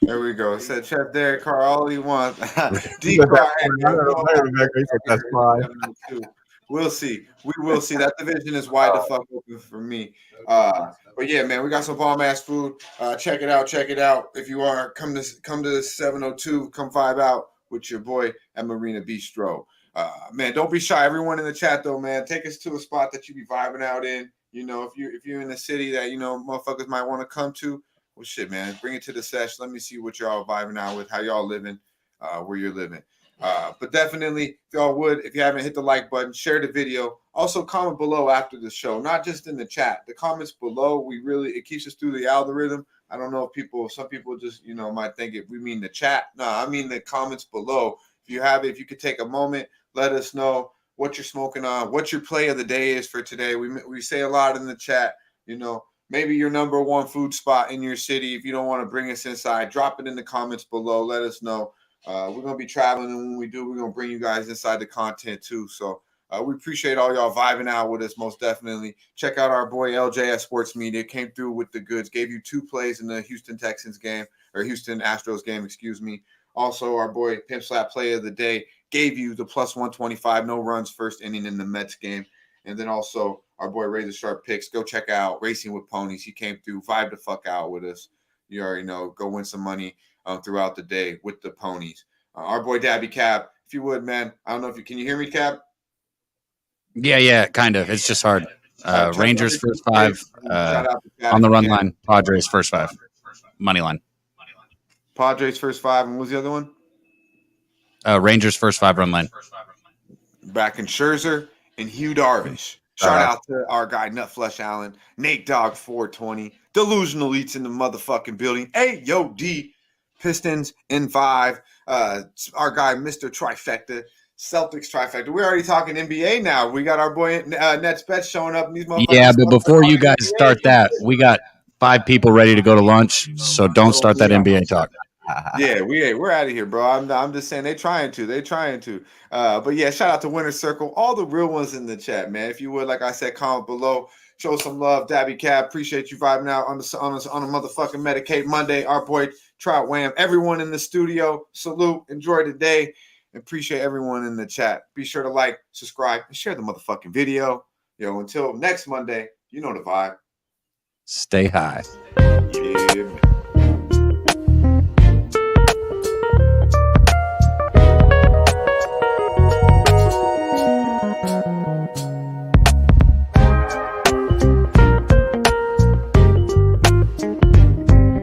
There we go. Said Chef Derek Carr all he wants. D But Carr. that's fine. We'll see. We will see. That division is wide the fuck open for me. But yeah, man, we got some bomb ass food. Check it out. Check it out. If you are, come to 702. Come vibe out with your boy at Marina Bistro. Man, don't be shy. Everyone in the chat though, man, take us to a spot that you be vibing out in. You know, if you're in a city that motherfuckers might want to come to, well, shit, man, bring it to the sesh. Let me see what y'all vibing out with, how y'all living, where you're living. But definitely, if y'all would, if you haven't hit the like button, share the video. Also, comment below after the show, not just in the chat. The comments below, it keeps us through the algorithm. I don't know if some people just, might think we mean the chat. No, I mean the comments below. If you could take a moment, let us know what you're smoking on, what your play of the day is for today. We say a lot in the chat, maybe your number one food spot in your city. If you don't want to bring us inside, drop it in the comments below. Let us know. We're going to be traveling, and when we do, we're going to bring you guys inside the content too. So we appreciate all y'all vibing out with us, most definitely. Check out our boy LJ at Sports Media. Came through with the goods, gave you 2 plays in the Houston Astros game, excuse me. Also, our boy Pimp Slap Play of the Day gave you the plus 125, no runs, first inning in the Mets game. And then also our boy Razor Sharp Picks. Go check out Racing with Ponies. He came through, vibe the fuck out with us. You already know. Go win some money throughout the day with the ponies. Our boy Daby Cab, if you would, man. I don't know if can you hear me, Cab? Yeah, kind of. It's just hard. Rangers first 5 on the run line. Padres first 5 money line. Padres first 5, and what was the other one? Rangers first 5 run line. Back in Scherzer and Hugh Darvish. Shout out to our guy Nutflesh Allen, Nate Dogg 420, Delusional Eats in the motherfucking building. Hey, yo, D, Pistons in 5. Our guy Mr. Trifecta, Celtics Trifecta. We're already talking NBA now. We got our boy Nets Bet showing up. And these motherfuckers. Yeah, but before you guys start that, we got 5 people ready to go to lunch, so don't start that NBA talk. Yeah, we're out of here, bro. I'm just saying they trying to. But yeah, shout out to Winner Circle, all the real ones in the chat, man. If you would, like I said, comment below, show some love. Daby Cab, appreciate you vibing out on a motherfucking Medicate Monday. Our boy Trout Wham, everyone in the studio, salute, enjoy the day, and appreciate everyone in the chat. Be sure to like, subscribe, and share the motherfucking video. Until next Monday, you know the vibe. Stay high. Yeah, man.